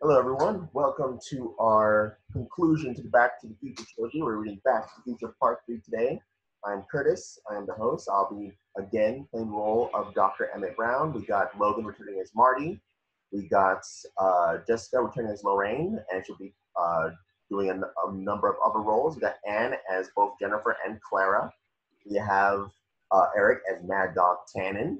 Hello, everyone. Welcome to our conclusion to the Back to the Future trilogy. We're reading Back to the Future Part 3 today. I'm Curtis. I am the host. I'll be, again, playing the role of Dr. Emmett Brown. We got Logan returning as Marty. We got Jessica returning as Lorraine, and she'll be doing a number of other roles. We got Anne as both Jennifer and Clara. We have Eric as Mad Dog Tannen.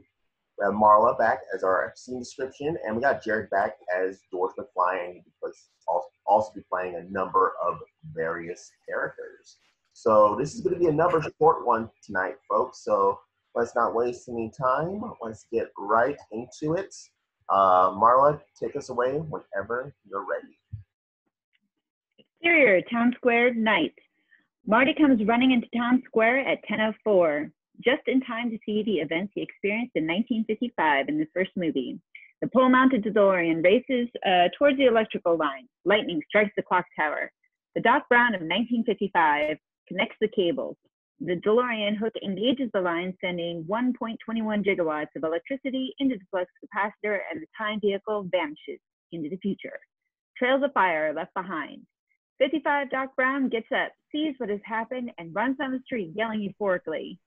We have Marla back as our scene description, and we got Jared back as George McFly, because he'll also be playing a number of various characters. So this is going to be another short one tonight, folks. So let's not waste any time. Let's get right into it. Marla, take us away whenever you're ready. Exterior, Town Square, night. Marty comes running into Town Square at 10:04. Just in time to see the events he experienced in 1955 in the first movie. The pole-mounted DeLorean races towards the electrical line. Lightning strikes the clock tower. The Doc Brown of 1955 connects the cables. The DeLorean hook engages the line, sending 1.21 gigawatts of electricity into the flux capacitor, and the time vehicle vanishes into the future. Trails of fire are left behind. 55 Doc Brown gets up, sees what has happened, and runs down the street yelling euphorically.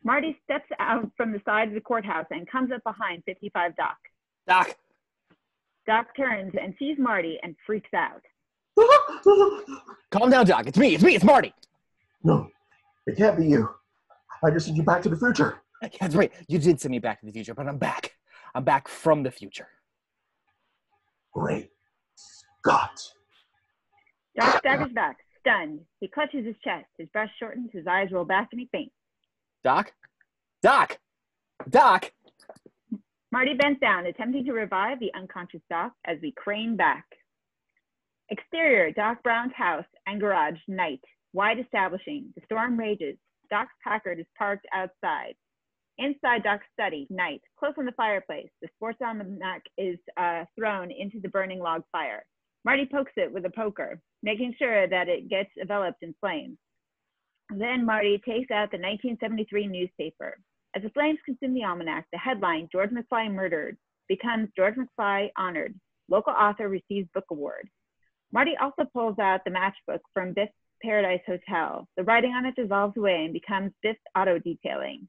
Marty steps out from the side of the courthouse and comes up behind 55 Doc. Doc! Doc turns and sees Marty and freaks out. Calm down, Doc. It's me. It's Marty. No, it can't be you. I just sent you back to the future. That's right. You did send me back to the future, but I'm back. I'm back from the future. Great Scott. Doc staggers back, stunned. He clutches his chest. His breath shortens. His eyes roll back and he faints. Doc? Doc! Doc! Marty bends down, attempting to revive the unconscious Doc as we crane back. Exterior, Doc Brown's house and garage, night. Wide establishing. The storm rages. Doc's Packard is parked outside. Inside Doc's study, night. Close on the fireplace. The sports almanac is thrown into the burning log fire. Marty pokes it with a poker, making sure that it gets enveloped in flames. Then Marty takes out the 1973 newspaper. As the flames consume the almanac, the headline, George McFly Murdered, becomes George McFly Honored. Local author receives book award. Marty also pulls out the matchbook from Biff's Paradise Hotel. The writing on it dissolves away and becomes Biff's Auto Detailing.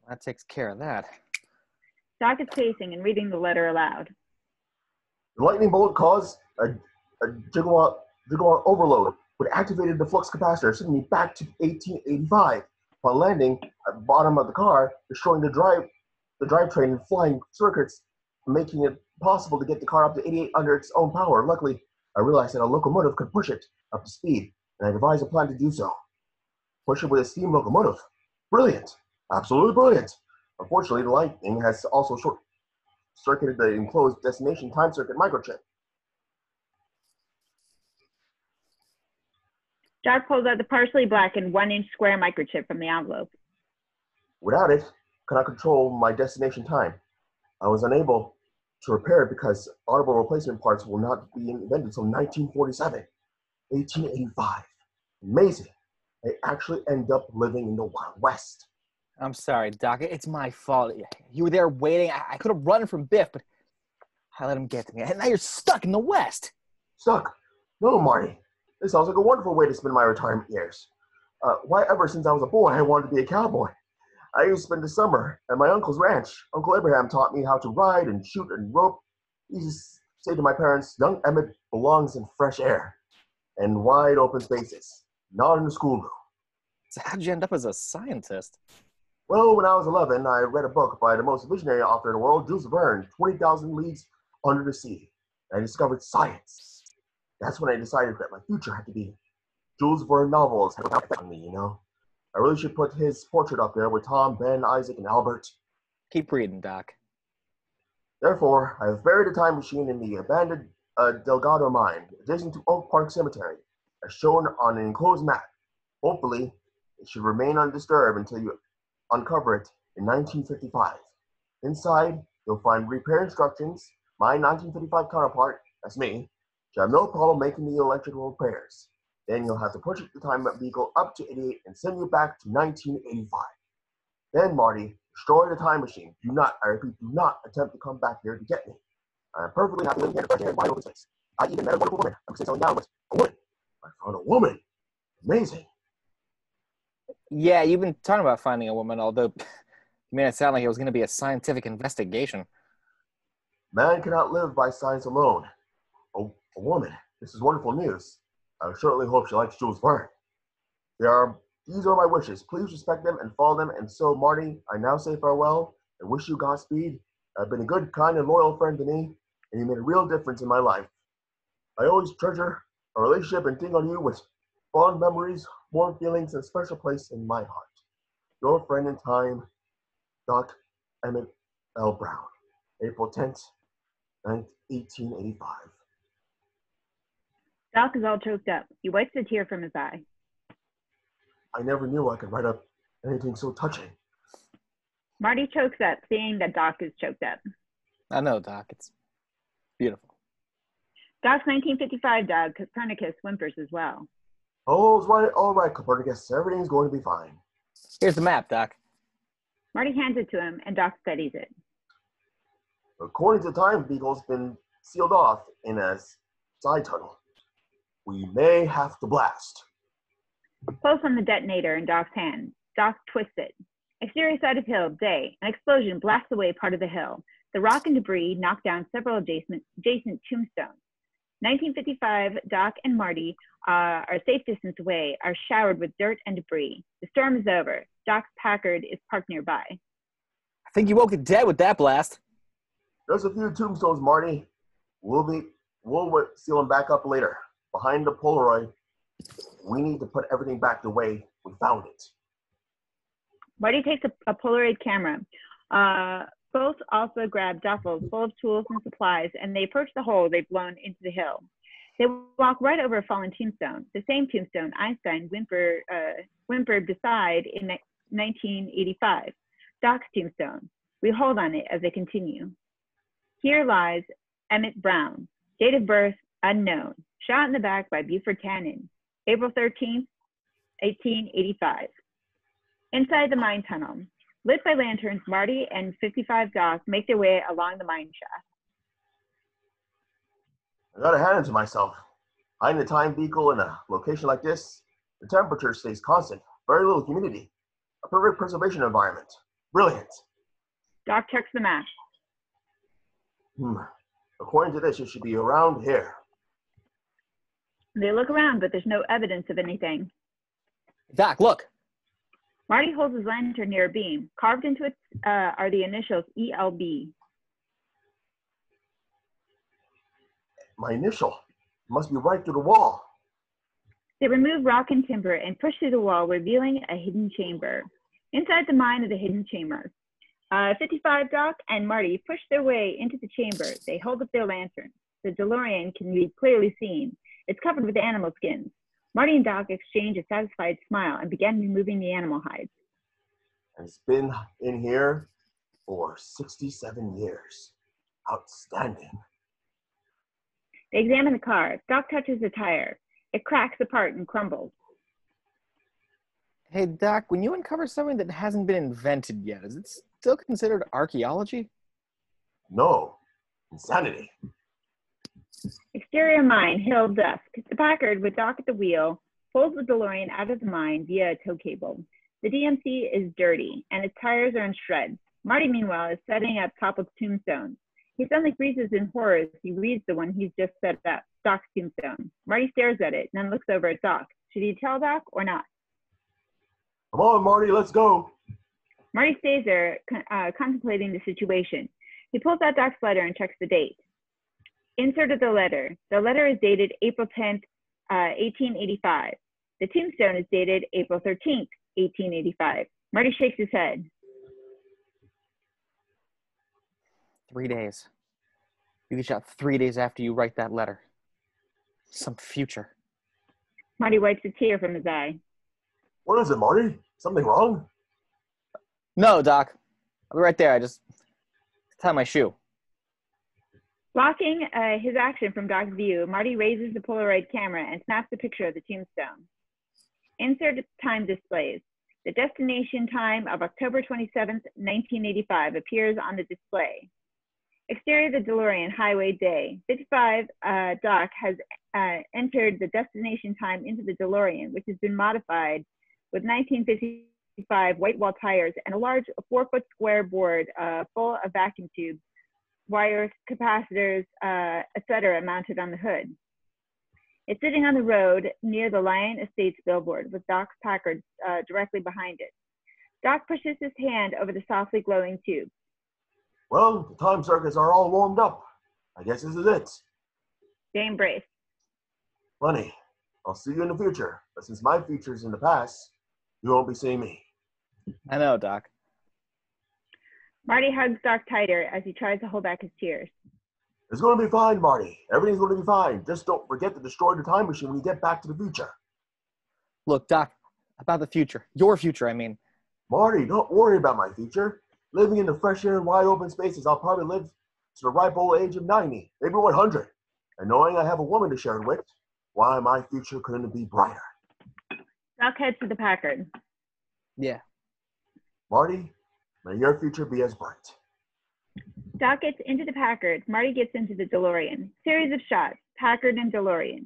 That takes care of that. Doc is pacing and reading the letter aloud. The lightning bolt caused a gigawatt overload, which activated the flux capacitor, sending me back to 1885. Upon landing at the bottom of the car, destroying the drivetrain and flying circuits, making it possible to get the car up to 88 under its own power. Luckily, I realized that a locomotive could push it up to speed, and I devised a plan to do so. Push it with a steam locomotive. Brilliant. Absolutely brilliant. Unfortunately, the lightning has also short-circuited the enclosed destination time circuit microchip. Doc pulls out the partially blackened 1-inch square microchip from the envelope. Without it, I could not control my destination time. I was unable to repair it because audible replacement parts will not be invented until 1947, 1885. Amazing. I actually end up living in the Wild West. I'm sorry, Doc. It's my fault. You were there waiting. I could have run from Biff, but I let him get to me. And now you're stuck in the West. Stuck? No, Marty. This sounds like a wonderful way to spend my retirement years. Why, ever since I was a boy, I wanted to be a cowboy. I used to spend the summer at my uncle's ranch. Uncle Abraham taught me how to ride and shoot and rope. He used to say to my parents, young Emmett belongs in fresh air and wide open spaces, not in the schoolroom. So how'd you end up as a scientist? Well, when I was 11, I read a book by the most visionary author in the world, Jules Verne, 20,000 Leagues Under the Sea. I discovered science. That's when I decided that my future had to be Jules Verne novels on me, you know? I really should put his portrait up there with Tom, Ben, Isaac, and Albert. Keep reading, Doc. Therefore, I have buried a time machine in the abandoned Delgado mine, adjacent to Oak Park Cemetery, as shown on an enclosed map. Hopefully, it should remain undisturbed until you uncover it in 1955. Inside, you'll find repair instructions. My 1955 counterpart, that's me, should have no problem making the electrical repairs. Then you'll have to push the time vehicle up to 88 and send you back to 1985. Then, Marty, destroy the time machine. Do not, I repeat, do not attempt to come back here to get me. I'm perfectly happy living here in a wide open space. I even met a wonderful woman. I'm settling down with a woman. I found a woman. Amazing. Yeah, you've been talking about finding a woman, although you made it sound like it was going to be a scientific investigation. Man cannot live by science alone. A woman. This is wonderful news. I certainly hope she likes Jules Verne. These are my wishes. Please respect them and follow them. And so, Marty, I now say farewell and wish you Godspeed. I've been a good, kind, and loyal friend to me, and you made a real difference in my life. I always treasure our relationship and think on you with fond memories, warm feelings, and a special place in my heart. Your friend in time, Doc Emmett L. Brown, April 10th, 1885. Doc is all choked up. He wipes a tear from his eye. I never knew I could write up anything so touching. Marty chokes up, seeing that Doc is choked up. I know, Doc. It's beautiful. Doc's 1955 dog, Copernicus, whimpers as well. Oh, all right, Copernicus. Everything's going to be fine. Here's the map, Doc. Marty hands it to him, and Doc studies it. According to the time, Beagle's been sealed off in a side tunnel. We may have to blast. Close on the detonator in Doc's hand. Doc twists it. Exterior side of hill, day. An explosion blasts away part of the hill. The rock and debris knock down several adjacent tombstones. 1955, Doc and Marty are a safe distance away, are showered with dirt and debris. The storm is over. Doc's Packard is parked nearby. I think you woke the dead with that blast. There's a few tombstones, Marty. We'll seal them back up later. Behind the Polaroid, we need to put everything back the way we found it. Marty takes a Polaroid camera. Both also grab duffels full of tools and supplies, and they approach the hole they've blown into the hill. They walk right over a fallen tombstone, the same tombstone Einstein whimpered beside in 1985, Doc's tombstone. We hold on it as they continue. Here lies Emmett Brown, date of birth unknown, shot in the back by Buford Cannon, April 13th, 1885. Inside the mine tunnel, lit by lanterns, Marty and 55 Doc make their way along the mine shaft. I gotta hand it to myself. Hiding the time vehicle in a location like this, the temperature stays constant, very little humidity, a perfect preservation environment. Brilliant. Doc checks the map. According to this, it should be around here. They look around, but there's no evidence of anything. Doc, look. Marty holds his lantern near a beam. Carved into it are the initials ELB. My initial. It must be right through the wall. They remove rock and timber and push through the wall, revealing a hidden chamber. Inside the mine of the hidden chamber, 55 Doc and Marty push their way into the chamber. They hold up their lanterns. The DeLorean can be clearly seen. It's covered with animal skins. Marty and Doc exchange a satisfied smile and begin removing the animal hides. It's been in here for 67 years. Outstanding. They examine the car. Doc touches the tire. It cracks apart and crumbles. Hey, Doc, when you uncover something that hasn't been invented yet, is it still considered archaeology? No. Insanity. Exterior mine, hill, dusk. The Packard, with Doc at the wheel, pulls the DeLorean out of the mine via a tow cable. The DMC is dirty, and its tires are in shreds. Marty, meanwhile, is setting up toppled tombstones. He suddenly freezes in horror as he reads the one he's just set up, Doc's tombstone. Marty stares at it, and then looks over at Doc. Should he tell Doc or not? Come on, Marty, let's go. Marty stays there, contemplating the situation. He pulls out Doc's letter and checks the date. Insert of the letter. The letter is dated April 10th, 1885. The tombstone is dated April 13th, 1885. Marty shakes his head. 3 days. You get shot 3 days after you write that letter. Some future. Marty wipes a tear from his eye. What is it, Marty? Something wrong? No, Doc. I'll be right there. I just tie my shoe. Blocking his action from Doc's view, Marty raises the Polaroid camera and snaps a picture of the tombstone. Insert time displays. The destination time of October 27th, 1985 appears on the display. Exterior of the DeLorean, highway day. 55 Doc has entered the destination time into the DeLorean, which has been modified with 1955 white wall tires and a large 4-foot square board full of vacuum tubes, wires, capacitors, etc. mounted on the hood. It's sitting on the road near the Lyon Estates billboard with Doc's Packard directly behind it. Doc pushes his hand over the softly glowing tube. Well, the time circuits are all warmed up. I guess this is it. They embrace. Funny. I'll see you in the future, but since my future's in the past, you won't be seeing me. I know, Doc. Marty hugs Doc tighter as he tries to hold back his tears. It's going to be fine, Marty. Everything's going to be fine. Just don't forget to destroy the time machine when you get back to the future. Look, Doc, about the future. Your future, I mean. Marty, don't worry about my future. Living in the fresh air and wide open spaces, I'll probably live to the ripe old age of 90, maybe 100. And knowing I have a woman to share it with, why, my future couldn't be brighter. Doc heads to the Packard. Yeah. Marty, may your future be as bright. Doc gets into the Packard. Marty gets into the DeLorean. Series of shots, Packard and DeLorean.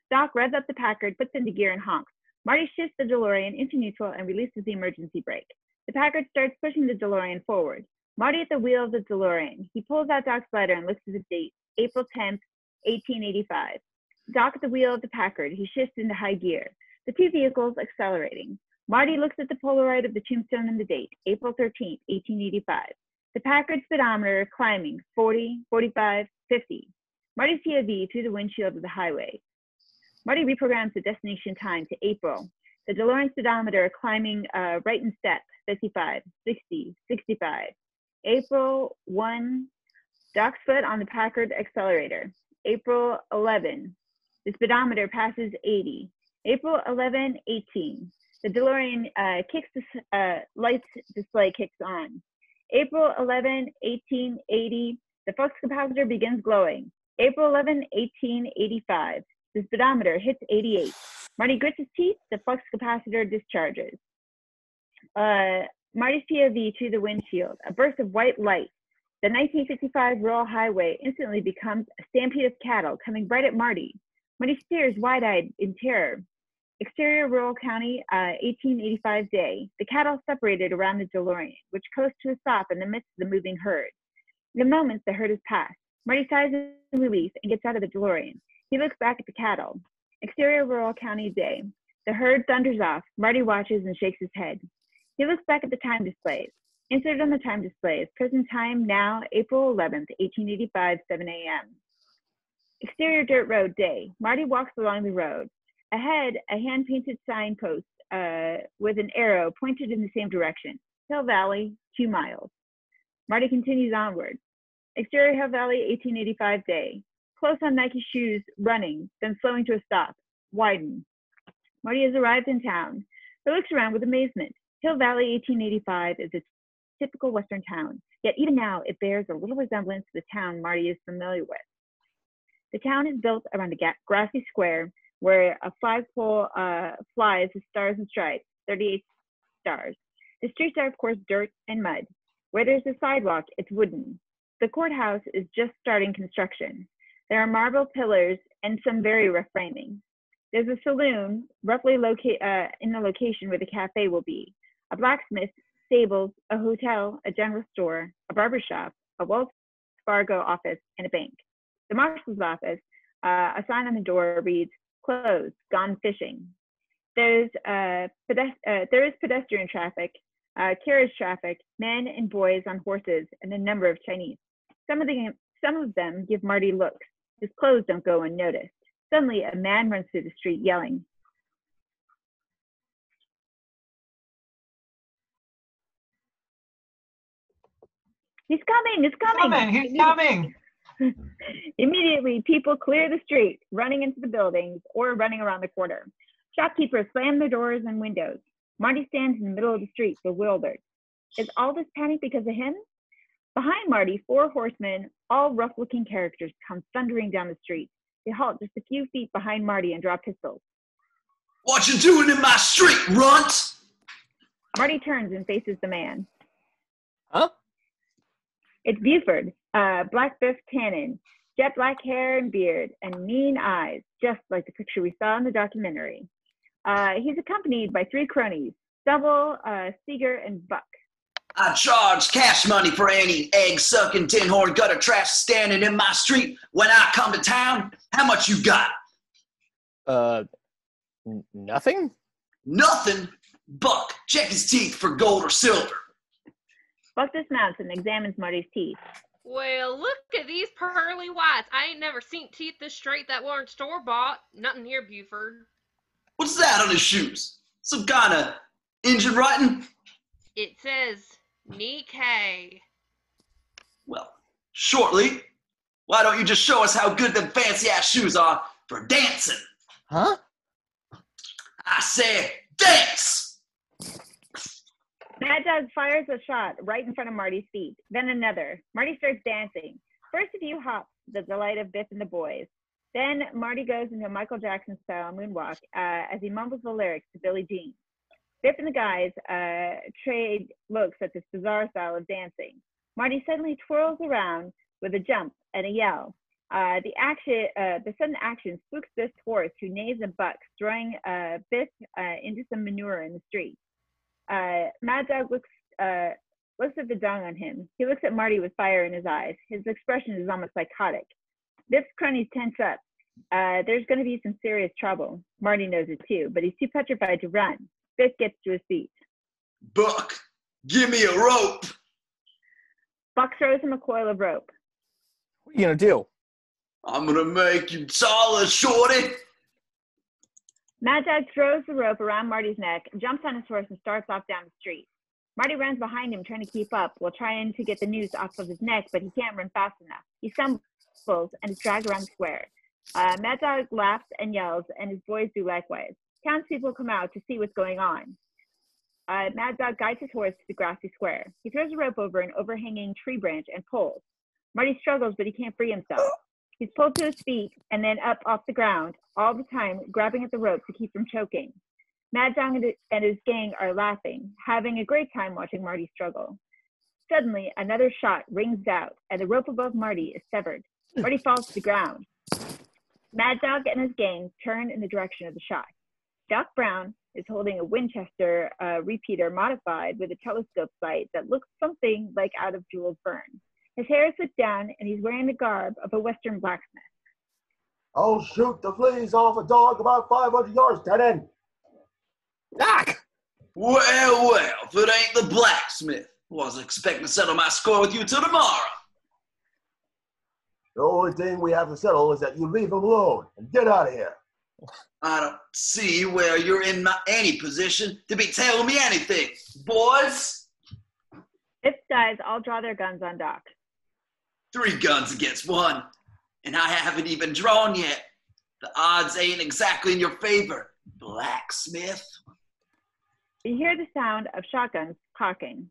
Doc revs up the Packard, puts into gear and honks. Marty shifts the DeLorean into neutral and releases the emergency brake. The Packard starts pushing the DeLorean forward. Marty at the wheel of the DeLorean. He pulls out Doc's letter and looks at the date, April 10th, 1885. Doc at the wheel of the Packard. He shifts into high gear. The two vehicles accelerating. Marty looks at the Polaroid of the tombstone and the date, April 13th, 1885. The Packard speedometer climbing 40, 45, 50. Marty's POV through the windshield of the highway. Marty reprograms the destination time to April. The DeLorean speedometer climbing right in step, 55, 60, 65. April 1, Doc's foot on the Packard accelerator. April 11, the speedometer passes 80. April 11, 18. The DeLorean lights display kicks on. April 11, 1880, the flux capacitor begins glowing. April 11, 1885, the speedometer hits 88. Marty grits his teeth, the flux capacitor discharges. Marty's POV through the windshield, a burst of white light. The 1955 rural highway instantly becomes a stampede of cattle coming right at Marty. Marty stares wide-eyed in terror. Exterior rural county, 1885 day. The cattle separated around the DeLorean, which coasts to a stop in the midst of the moving herd. In a moment, the herd is passed. Marty sighs in relief and gets out of the DeLorean. He looks back at the cattle. Exterior rural county day. The herd thunders off. Marty watches and shakes his head. He looks back at the time displays. Inserted on the time display is present time now, April 11th, 1885, 7 a.m. Exterior dirt road day. Marty walks along the road. Ahead, a hand-painted signpost with an arrow pointed in the same direction. Hill Valley, 2 miles. Marty continues onward. Exterior Hill Valley, 1885 day. Close on Nike shoes, running, then slowing to a stop. Widen. Marty has arrived in town. He looks around with amazement. Hill Valley, 1885 is a typical Western town, yet even now it bears a little resemblance to the town Marty is familiar with. The town is built around a grassy square where a flagpole flies with stars and stripes, 38 stars. The streets are, of course, dirt and mud. Where there's a sidewalk, it's wooden. The courthouse is just starting construction. There are marble pillars and some very rough framing. There's a saloon, roughly in the location where the cafe will be, a blacksmith, stables, a hotel, a general store, a barber shop, a Wells Fargo office, and a bank. The marshal's office, a sign on the door reads, "Closed, gone fishing." There is pedestrian traffic, carriage traffic, men and boys on horses, and a number of Chinese. Some of them give Marty looks. His clothes don't go unnoticed. Suddenly, a man runs through the street yelling, "He's coming, he's coming! He's coming! Immediately, people clear the street, running into the buildings or running around the corner. Shopkeepers slam their doors and windows. Marty stands in the middle of the street, bewildered. Is all this panic because of him? Behind Marty, 4 horsemen, all rough-looking characters, come thundering down the street. They halt just a few feet behind Marty and draw pistols. What you doing in my street, runt? Marty turns and faces the man. Huh? It's Buford, Black Biff Tannen, jet black hair and beard, and mean eyes, just like the picture we saw in the documentary. He's accompanied by 3 cronies, Stubble, Seeger, and Buck. I charge cash money for any egg-sucking, tin-horn gutter trash standing in my street when I come to town. How much you got? Nothing? Nothing? Buck, check his teeth for gold or silver. Buck dismounts and examines Marty's teeth. Well, look at these pearly whites. I ain't never seen teeth this straight that weren't store-bought. Nothing here, Buford. What's that on his shoes? Some kind of engine writing? It says Nikkei. Well, shortly. Why don't you just show us how good them fancy-ass shoes are for dancing? Huh? I said dance! Mad Dog fires a shot right in front of Marty's feet, then another. Marty starts dancing. First a few hops, the delight of Biff and the boys. Then Marty goes into a Michael Jackson-style moonwalk as he mumbles the lyrics to Billie Jean. Biff and the guys trade looks at this bizarre style of dancing. Marty suddenly twirls around with a jump and a yell. The sudden action spooks Biff's horse, who neighs and bucks, throwing Biff into some manure in the street. Mad Dog looks at the dung on him. He looks at Marty with fire in his eyes. His expression is almost psychotic. Biff's cronies tense up. There's going to be some serious trouble. Marty knows it too, but he's too petrified to run. Biff gets to his feet. Buck, give me a rope. Buck throws him a coil of rope. What are you gonna do? I'm gonna make you taller, shorty. Mad Dog throws the rope around Marty's neck, jumps on his horse, and starts off down the street. Marty runs behind him, trying to keep up, while trying to get the noose off of his neck, but he can't run fast enough. He stumbles and is dragged around the square. Mad Dog laughs and yells, and his boys do likewise. Townspeople come out to see what's going on. Mad Dog guides his horse to the grassy square. He throws a rope over an overhanging tree branch and pulls. Marty struggles, but he can't free himself. He's pulled to his feet and then up off the ground, all the time grabbing at the rope to keep from choking. Mad Dog and his gang are laughing, having a great time watching Marty struggle. Suddenly, another shot rings out, and the rope above Marty is severed. Marty falls to the ground. Mad Dog and his gang turn in the direction of the shot. Doc Brown is holding a Winchester repeater modified with a telescope sight that looks something like out of jeweled fern. His hair is slicked down, and he's wearing the garb of a Western blacksmith. I'll shoot the fleas off a dog about 500 yards, Tannen. Doc! Well, if it ain't the blacksmith. Wasn't expecting to settle my score with you till tomorrow. The only thing we have to settle is that you leave him alone and get out of here. I don't see where you're in any position to be telling me anything, boys. Biff's guys all draw their guns on Doc. 3 guns against 1, and I haven't even drawn yet. The odds ain't exactly in your favor, blacksmith. You hear the sound of shotguns cocking.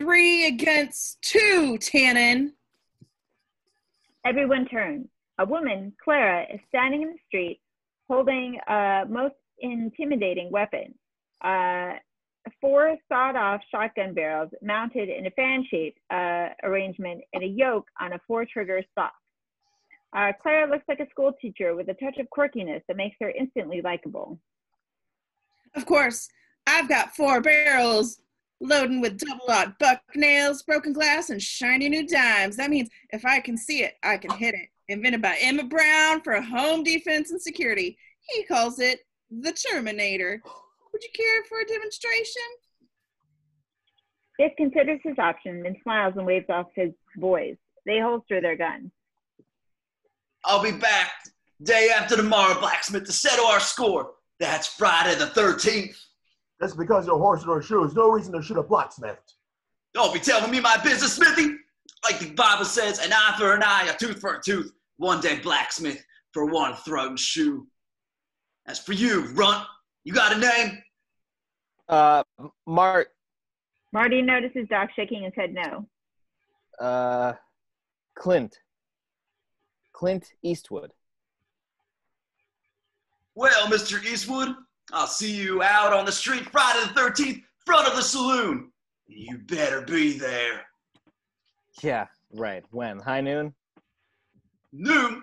Three against 2, Tannen. Everyone turns. A woman, Clara, is standing in the street holding a most intimidating weapon. 4 sawed-off shotgun barrels mounted in a fan-shaped arrangement in a yoke on a 4-trigger stock. Clara looks like a school teacher with a touch of quirkiness that makes her instantly likable. Of course, I've got 4 barrels loading with double-aught buck nails, broken glass, and shiny new dimes. That means if I can see it, I can hit it. Invented by Emmett Brown for home defense and security. He calls it the Terminator. Would you care for a demonstration? Biff considers his option and smiles and waves off his boys. They holster their guns. I'll be back day after tomorrow, blacksmith, to settle our score. That's Friday the 13th. Just because you're horses or shoes, no reason to shoot a blacksmith. Don't be telling me my business, Smithy. Like the Bible says, an eye for an eye, a tooth for a tooth. One day, blacksmith, for 1 thrown shoe. As for you, runt, you got a name? Marty notices Doc shaking his head no. Clint Eastwood. Well, Mr. Eastwood, I'll see you out on the street Friday the 13th, front of the saloon. You better be there. Yeah, right. When? High noon? Noon?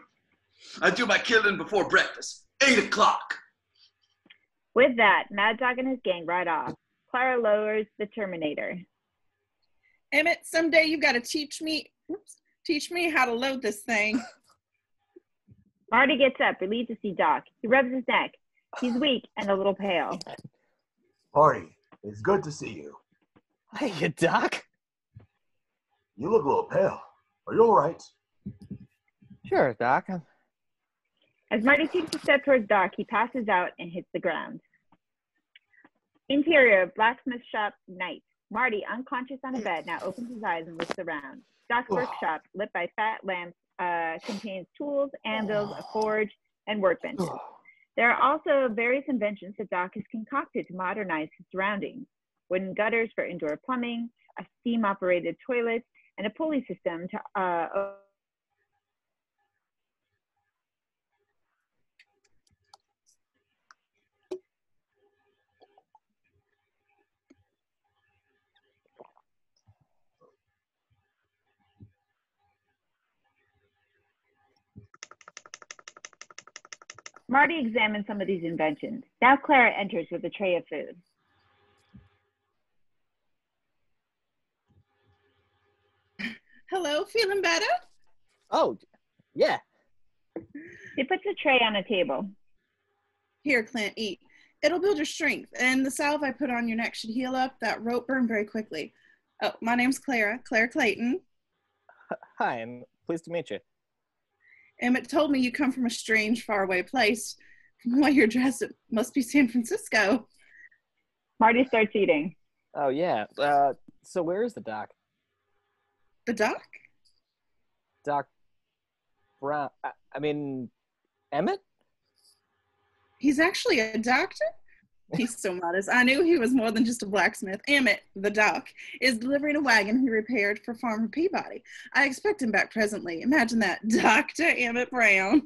I do my killing before breakfast. 8 o'clock. With that, Mad Dog and his gang ride off. Clara lowers the Terminator. Emmett, someday you've got to teach me how to load this thing. Marty gets up, relieved to see Doc. He rubs his neck. He's weak and a little pale. Marty, it's good to see you. Hey, Doc. You look a little pale. Are you all right? Sure, Doc. As Marty takes a step towards Doc, he passes out and hits the ground. Interior, blacksmith shop, night. Marty, unconscious on a bed, now opens his eyes and looks around. Doc's workshop, lit by fat lamps, contains tools, anvils, a forge, and workbenches. There are also various inventions that Doc has concocted to modernize his surroundings. Wooden gutters for indoor plumbing, a steam-operated toilet, and a pulley system to Marty examines some of these inventions. Now Clara enters with a tray of food. Hello, feeling better? Oh, yeah. She puts a tray on a table. Here, Clint, eat. It'll build your strength, and the salve I put on your neck should heal up that rope burn very quickly. Oh, my name's Clara Clayton. Hi, I'm pleased to meet you. Emmett told me you come from a strange, faraway place. From the way you're dressed, it must be San Francisco. Marty starts eating. Oh, yeah. So where is the Doc? The doc? Doc Brown. I mean, Emmett? He's actually a doctor? He's so modest. I knew he was more than just a blacksmith. Emmett, the doc, is delivering a wagon he repaired for Farmer Peabody. I expect him back presently. Imagine that, Dr. Emmett Brown.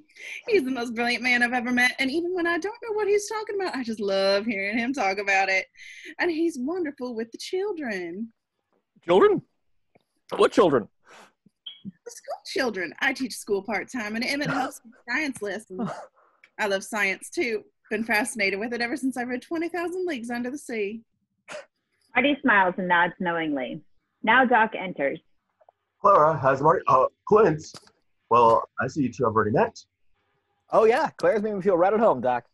He's the most brilliant man I've ever met, and even when I don't know what he's talking about, I just love hearing him talk about it. And he's wonderful with the children. Children? What children? The school children. I teach school part-time, and Emmett helps with science lessons. I love science, too. Been fascinated with it ever since I read 20,000 Leagues Under the Sea. Marty smiles and nods knowingly. Now Doc enters. Clara, has Marty, Clint. Well, I see you two have already met. Oh, yeah. Claire's made me feel right at home, Doc.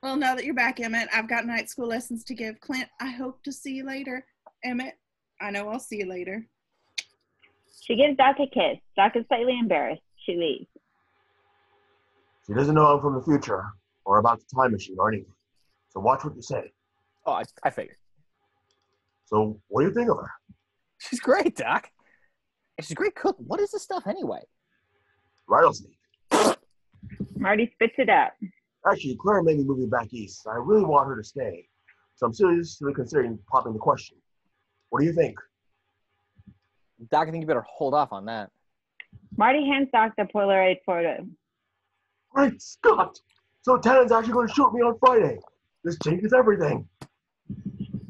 Well, now that you're back, Emmett, I've got night school lessons to give. Clint, I hope to see you later. Emmett, I know I'll see you later. She gives Doc a kiss. Doc is slightly embarrassed. She leaves. She doesn't know I'm from the future or about the time machine or anything. So watch what you say. Oh, I figured. So what do you think of her? She's great, Doc. And she's a great cook. What is this stuff anyway? Rattlesnake. Marty spits it out. Actually, Clara may be moving back east. I really want her to stay. So I'm seriously considering popping the question. What do you think? Doc, I think you better hold off on that. Marty hands Doc the Polaroid photo. Great Scott! So Tannen's actually going to shoot me on Friday. This changes everything.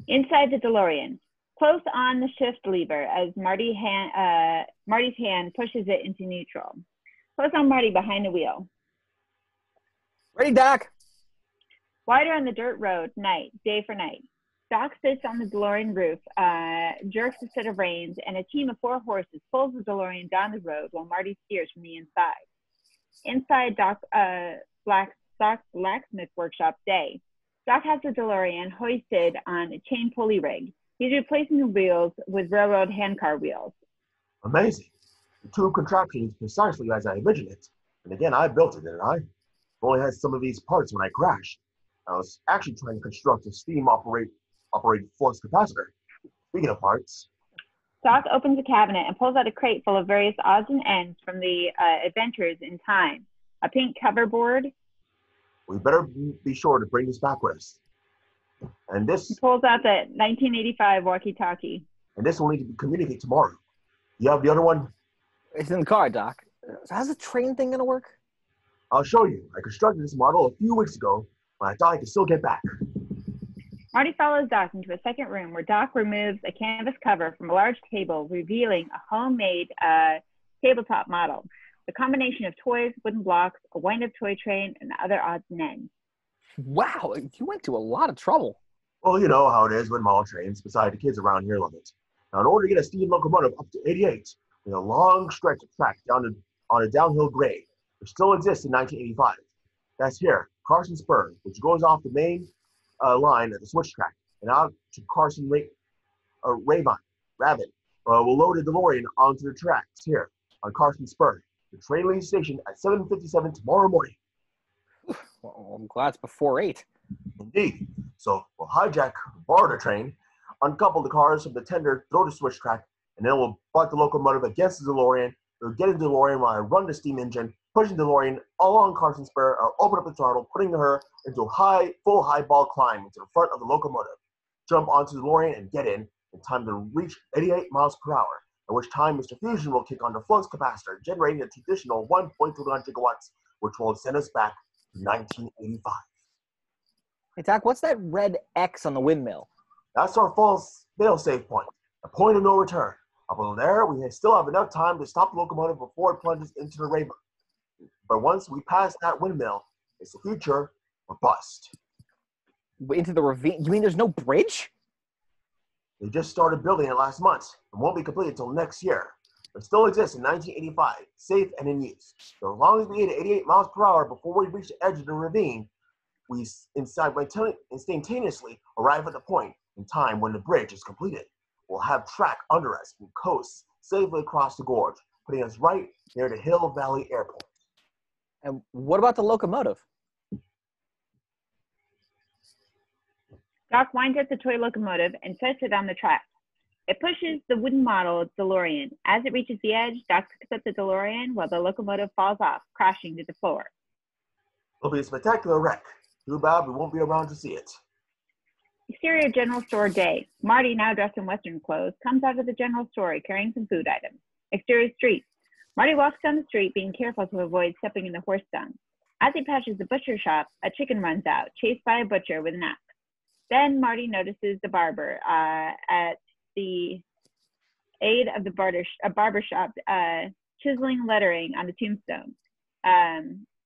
Inside the DeLorean. Close on the shift lever as Marty's hand pushes it into neutral. Close on Marty behind the wheel. Ready, Doc? Wider on the dirt road, night, day for night. Doc sits on the DeLorean roof, jerks a set of reins, and a team of 4 horses pulls the DeLorean down the road while Marty steers from the inside. Inside Doc's blacksmith workshop, day. Doc has the DeLorean hoisted on a chain pulley rig. He's replacing the wheels with railroad handcar wheels. Amazing. The tube contraption is precisely as I envisioned it. And again, I built it, didn't I? Only had some of these parts when I crashed. I was actually trying to construct a steam-operated flux capacitor. Speaking of parts. Doc opens a cabinet and pulls out a crate full of various odds and ends from the Adventures in Time. A pink cover board. We better be sure to bring this back with us. And this... He pulls out the 1985 walkie-talkie. And this will need to communicate tomorrow. You have the other one? It's in the car, Doc. How's the train thing going to work? I'll show you. I constructed this model a few weeks ago, but I thought I could still get back. Marty follows Doc into a second room where Doc removes a canvas cover from a large table, revealing a homemade tabletop model. The combination of toys, wooden blocks, a wind-up toy train, and other odds and ends. Wow, you went to a lot of trouble. Well, you know how it is with model trains. Besides, the kids around here love it. Now, in order to get a steam locomotive up to 88, with a long stretch of track on a downhill grade, which still exists in 1985. That's here, Carson Spur, which goes off the main line at the switch track and out to Carson Raven. Will load a DeLorean onto the tracks here on Carson Spur. The train leaves station at 7:57 tomorrow morning. Well, I'm glad it's before 8. Indeed. So we'll borrow the train, uncouple the cars from the tender, throw the switch track, and then we'll butt the locomotive against the DeLorean. We'll get in the DeLorean while I run the steam engine, pushing the DeLorean along Carson Spur. I'll open up the throttle, putting her into a full high ball climb into the front of the locomotive. Jump onto the DeLorean and get in time to reach 88 miles per hour, at which time Mr. Fusion will kick on the flux capacitor, generating a traditional 1.29 gigawatts, which will send us back to 1985. Hey, Doc, what's that red X on the windmill? That's our false fail-safe point, a point of no return. Up there, we still have enough time to stop the locomotive before it plunges into the Raven. But once we pass that windmill, it's the future or bust. Into the ravine? You mean there's no bridge? They just started building it last month and won't be complete until next year. It still exists in 1985, safe and in use. So as long as we hit 88 miles per hour before we reach the edge of the ravine, we instantaneously arrive at the point in time when the bridge is completed. We'll have track under us and coast safely across the gorge, putting us right near the Hill Valley Airport. And what about the locomotive? Doc winds up the toy locomotive and sets it on the track. It pushes the wooden model DeLorean. As it reaches the edge, Doc picks up the DeLorean while the locomotive falls off, crashing to the floor. It'll be a spectacular wreck. Too bad we won't be around to see it. Exterior general store day. Marty, now dressed in Western clothes, comes out of the general store carrying some food items. Exterior street. Marty walks down the street, being careful to avoid stepping in the horse dung. As he passes the butcher shop, a chicken runs out, chased by a butcher with an axe. Then Marty notices the barber at the aid of the barber shop chiseling lettering on the tombstone.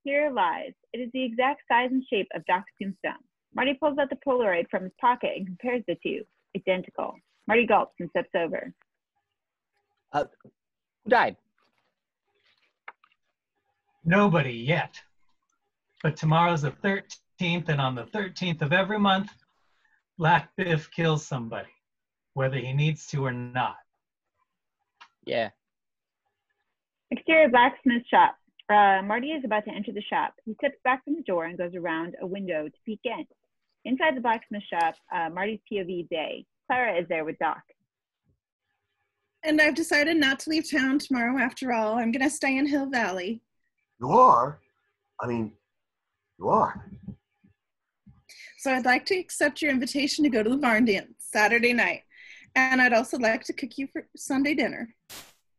Here lies. It is the exact size and shape of Doc's tombstone. Marty pulls out the Polaroid from his pocket and compares the two. Identical. Marty gulps and steps over. Who died? Nobody yet. But tomorrow's the 13th, and on the 13th of every month, Black Biff kills somebody, whether he needs to or not. Yeah. Exterior blacksmith shop. Marty is about to enter the shop. He steps back from the door and goes around a window to peek in. Inside the blacksmith shop, Marty's POV day. Clara is there with Doc. And I've decided not to leave town tomorrow after all. I'm going to stay in Hill Valley. You are? I mean, you are. So I'd like to accept your invitation to go to the barn dance Saturday night. And I'd also like to cook you for Sunday dinner.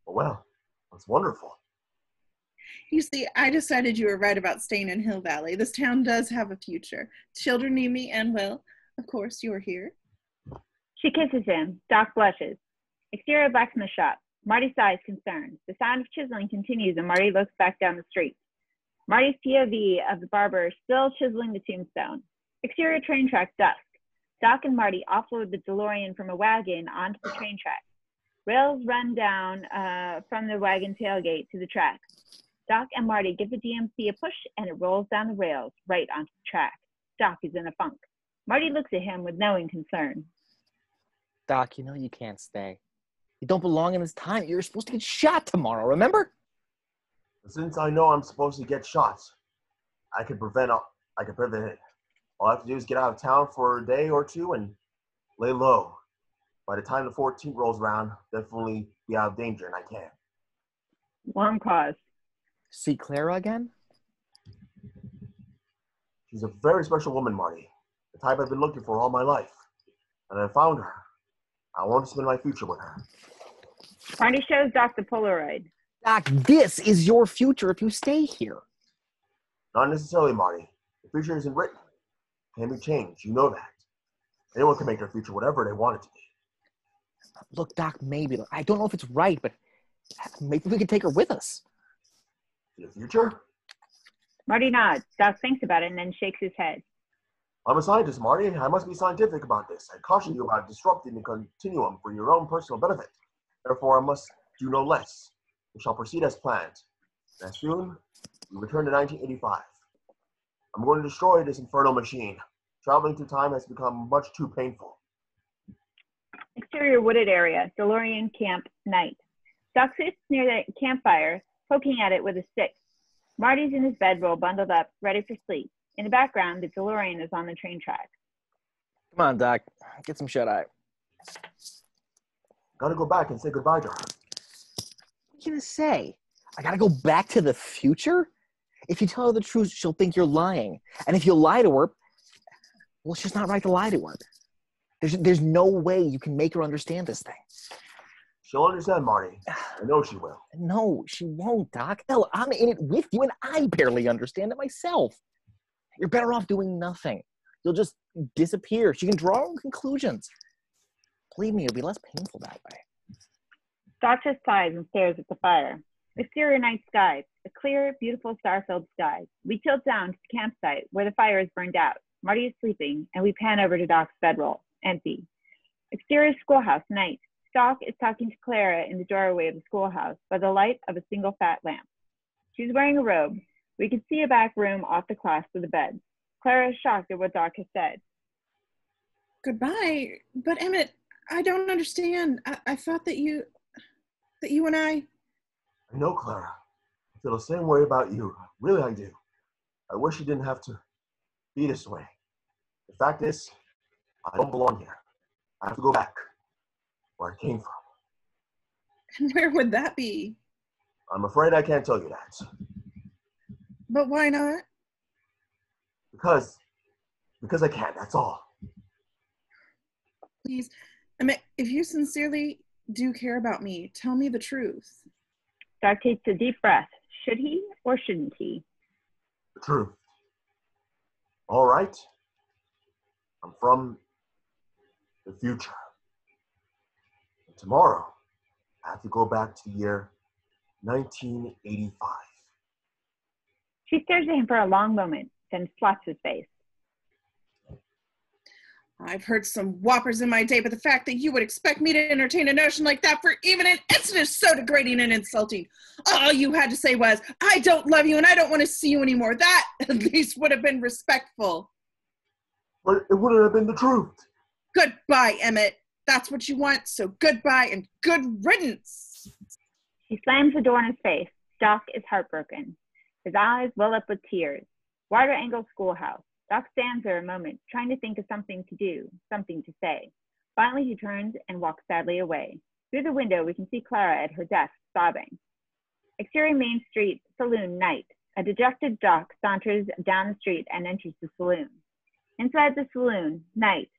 Well, that's wonderful. You see, I decided you were right about staying in Hill Valley. This town does have a future. Children need me, and well, of course, you're here. She kisses him. Doc blushes. Exterior blacksmith shop. Marty sighs concerned. The sound of chiseling continues and Marty looks back down the street. Marty's POV of the barber still chiseling the tombstone. Exterior train track dusk. Doc and Marty offload the DeLorean from a wagon onto the train track. Rails run down from the wagon tailgate to the track. Doc and Marty give the DMC a push and it rolls down the rails right onto the track. Doc is in a funk. Marty looks at him with knowing concern. Doc, you know you can't stay. You don't belong in this time. You're supposed to get shot tomorrow, remember? Since I know I'm supposed to get shot, I can prevent it. All I have to do is get out of town for a day or two and lay low. By the time the 14th rolls around, definitely be out of danger, and I can. Long pause. See Clara again? She's a very special woman, Marty. The type I've been looking for all my life. And I found her. I want to spend my future with her. Marty shows Doc the Polaroid. Doc, this is your future if you stay here. Not necessarily, Marty. The future isn't written. It can be changed. You know that. Anyone can make their future whatever they want it to be. Look, Doc, maybe. Look, I don't know if it's right, but maybe we can take her with us. The future? Marty nods. Doc thinks about it and then shakes his head. I'm a scientist, Marty. I must be scientific about this. I caution you about disrupting the continuum for your own personal benefit. Therefore, I must do no less. We shall proceed as planned. As soon, we return to 1985. I'm going to destroy this infernal machine. Traveling through time has become much too painful. Exterior wooded area, DeLorean camp, night. Doc sits near the campfire, poking at it with a stick. Marty's in his bedroll, bundled up, ready for sleep. In the background, the DeLorean is on the train track. Come on, Doc. Get some shut-eye. Gotta go back and say goodbye to her. What are you gonna say? I gotta go back to the future? If you tell her the truth, she'll think you're lying. And if you lie to her, well, it's just not right to lie to her. There's no way you can make her understand this thing. She'll understand, Marty. I know she will. No, she won't, Doc. Hell, I'm in it with you, and I barely understand it myself. You're better off doing nothing. You'll just disappear. She can draw her own conclusions. Believe me, it'll be less painful that way. Doc just sighs and stares at the fire. Exterior night sky, a clear, beautiful star-filled sky. We tilt down to the campsite where the fire is burned out. Marty is sleeping, and we pan over to Doc's bedroll, empty. Exterior schoolhouse, night. Doc is talking to Clara in the doorway of the schoolhouse by the light of a single fat lamp. She's wearing a robe. We can see a back room off the clasp of the bed. Clara is shocked at what Doc has said. Goodbye. But Emmett, I don't understand. I thought that you and I know, Clara. I feel the same way about you. Really, I do. I wish you didn't have to be this way. The fact is, I don't belong here. I have to go back where I came from. And where would that be? I'm afraid I can't tell you that. But why not? Because I can't, that's all. Please, Emmett, if you sincerely do care about me, tell me the truth. Doc takes a deep breath. Should he or shouldn't he? The truth. All right. I'm from the future. And tomorrow, I have to go back to the year 1985. She stares at him for a long moment, then slaps his face. I've heard some whoppers in my day, but the fact that you would expect me to entertain a notion like that for even an instant is so degrading and insulting. All you had to say was, I don't love you and I don't want to see you anymore. That, at least, would have been respectful. But it wouldn't have been the truth. Goodbye, Emmett. That's what you want, so goodbye and good riddance. She slams the door in his face. Doc is heartbroken. His eyes well up with tears. Wider angle schoolhouse. Doc stands there a moment, trying to think of something to do, something to say. Finally, he turns and walks sadly away. Through the window, we can see Clara at her desk, sobbing. Exterior Main Street, saloon, night. A dejected Doc saunters down the street and enters the saloon. Inside the saloon, night.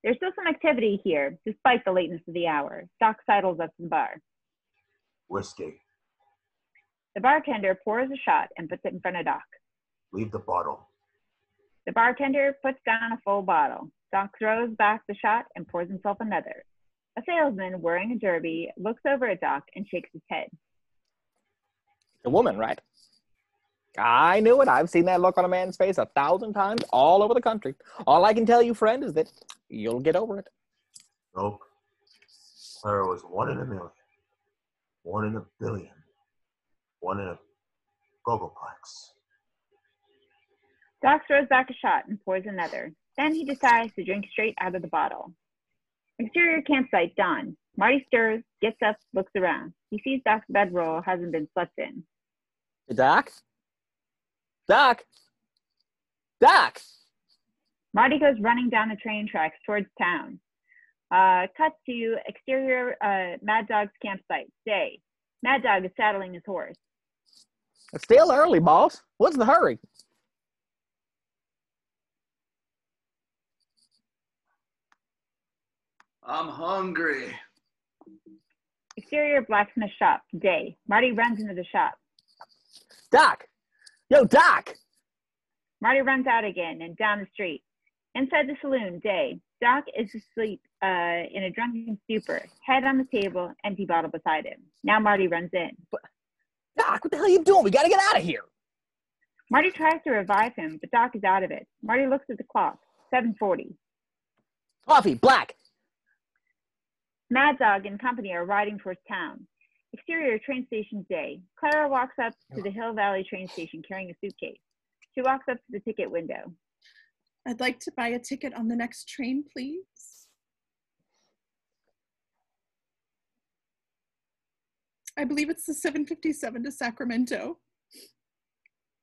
There's still some activity here, despite the lateness of the hour. Doc sidles up to the bar. Whiskey. The bartender pours a shot and puts it in front of Doc. Leave the bottle. The bartender puts down a full bottle. Doc throws back the shot and pours himself another. A salesman wearing a derby looks over at Doc and shakes his head. The woman, right? I knew it. I've seen that look on a man's face 1,000 times all over the country. All I can tell you, friend, is that you'll get over it. Nope. Clara was 1 in a million. 1 in a billion. 1 in a gogolplex. Doc throws back a shot and pours another. Then he decides to drink straight out of the bottle. Exterior campsite, dawn. Marty stirs, gets up, looks around. He sees Doc's bedroll hasn't been slept in. Hey, Doc? Doc? Doc! Marty goes running down the train tracks towards town. Cut to exterior Mad Dog's campsite. Day. Mad Dog is saddling his horse. It's still early, boss. What's the hurry? I'm hungry. Exterior blacksmith shop. Day. Marty runs into the shop. Doc! Yo, Doc! Marty runs out again and down the street. Inside the saloon, day. Doc is asleep in a drunken stupor, head on the table, empty bottle beside him. Now Marty runs in. Doc, what the hell are you doing? We gotta get out of here. Marty tries to revive him, but Doc is out of it. Marty looks at the clock, 7:40. Coffee, black. Mad Dog and company are riding towards town. Exterior train station day. Clara walks up to the Hill Valley train station carrying a suitcase. She walks up to the ticket window. I'd like to buy a ticket on the next train, please. I believe it's the 7:57 to Sacramento.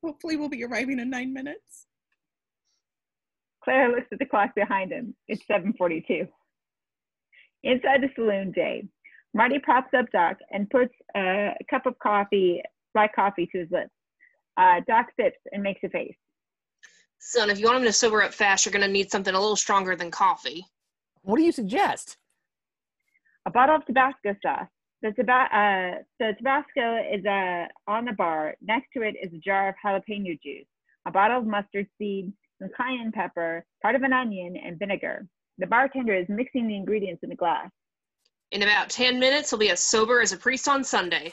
Hopefully we'll be arriving in 9 minutes. Clara looks at the clock behind him. It's 7:42. Inside the saloon, day. Marty props up Doc and puts a cup of coffee, black coffee, to his lips. Doc sips and makes a face. Son, if you want him to sober up fast, you're going to need something a little stronger than coffee. What do you suggest? A bottle of Tabasco sauce. The Tabasco is on the bar. Next to it is a jar of jalapeno juice, a bottle of mustard seed, some cayenne pepper, part of an onion, and vinegar. The bartender is mixing the ingredients in a glass. In about 10 minutes, he'll be as sober as a priest on Sunday.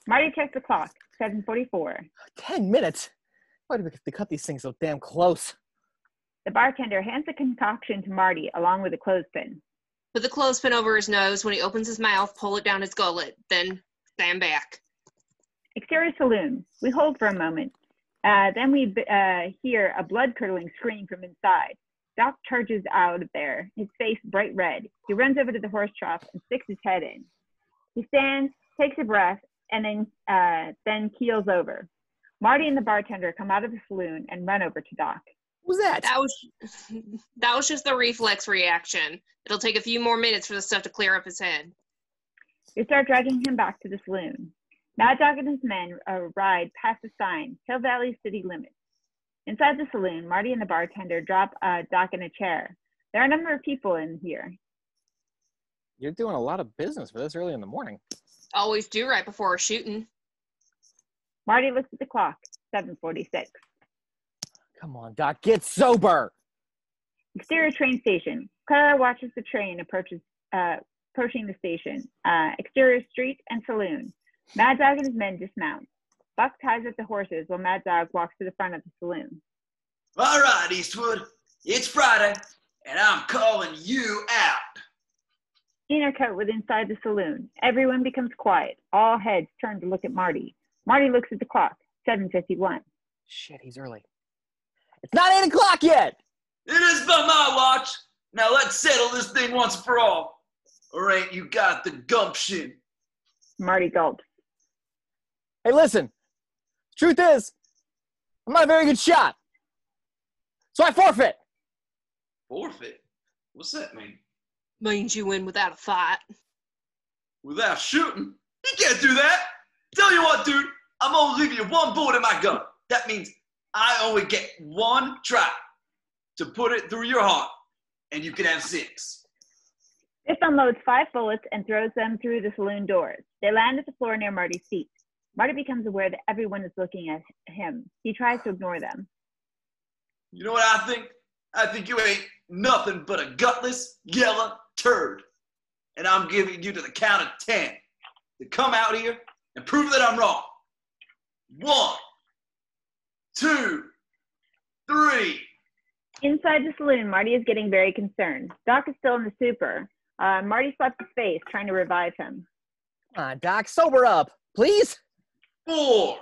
Marty checks the clock, 7:44. 10 minutes? Why do we have to cut these things so damn close? The bartender hands the concoction to Marty along with a clothespin. Put the clothespin over his nose. When he opens his mouth, pull it down his gullet. Then stand back. Exterior saloon. We hold for a moment. Then we hear a blood-curdling scream from inside. Doc charges out of there, his face bright red. He runs over to the horse trough and sticks his head in. He stands, takes a breath, and then keels over. Marty and the bartender come out of the saloon and run over to Doc. What was that? That was just the reflex reaction. It'll take a few more minutes for the stuff to clear up his head. They start dragging him back to the saloon. Mad Dog and his men ride past the sign, Hill Valley city limits. Inside the saloon, Marty and the bartender drop Doc in a chair. There are a number of people in here. You're doing a lot of business for this early in the morning. Always do right before a shooting. Marty looks at the clock, 7:46. Come on, Doc, get sober. Exterior train station. Clara watches the train approaching the station. Exterior street and saloon. Mad Dog and his men dismount. Buck ties up the horses while Mad Dog walks to the front of the saloon. All right, Eastwood. It's Friday, and I'm calling you out. Inner coat with inside the saloon. Everyone becomes quiet. All heads turn to look at Marty. Marty looks at the clock, 7:51. Shit, he's early. It's not 8 o'clock yet. It is by my watch. Now let's settle this thing once and for all. Or ain't you got the gumption? Marty gulps. Hey, listen. Truth is, I'm not a very good shot. So I forfeit. Forfeit? What's that mean? Means you win without a fight. Without shooting? You can't do that. Tell you what, dude. I'm only leaving you one bullet in my gun. That means I only get one try to put it through your heart, and you can have 6. Biff unloads 5 bullets and throws them through the saloon doors. They land at the floor near Marty's feet. Marty becomes aware that everyone is looking at him. He tries to ignore them. You know what I think? I think you ain't nothing but a gutless, yellow turd. And I'm giving you to the count of 10 to come out here and prove that I'm wrong. 1, 2, 3. Inside the saloon, Marty is getting very concerned. Doc is still in the stupor. Marty slaps his face, trying to revive him. Come on, Doc, sober up, please. 4,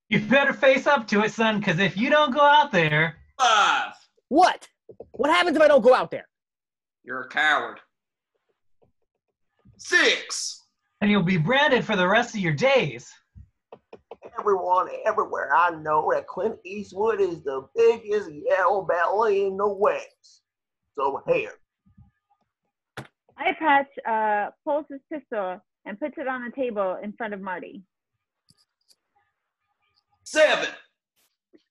You better face up to it, son, because if you don't go out there, 5. What? What happens if I don't go out there? You're a coward. 6. then you'll be branded for the rest of your days. Everyone, everywhere, I know that Clint Eastwood is the biggest yellow belly in the West. So here. Eye Patch pulls his pistol and puts it on the table in front of Marty. 7.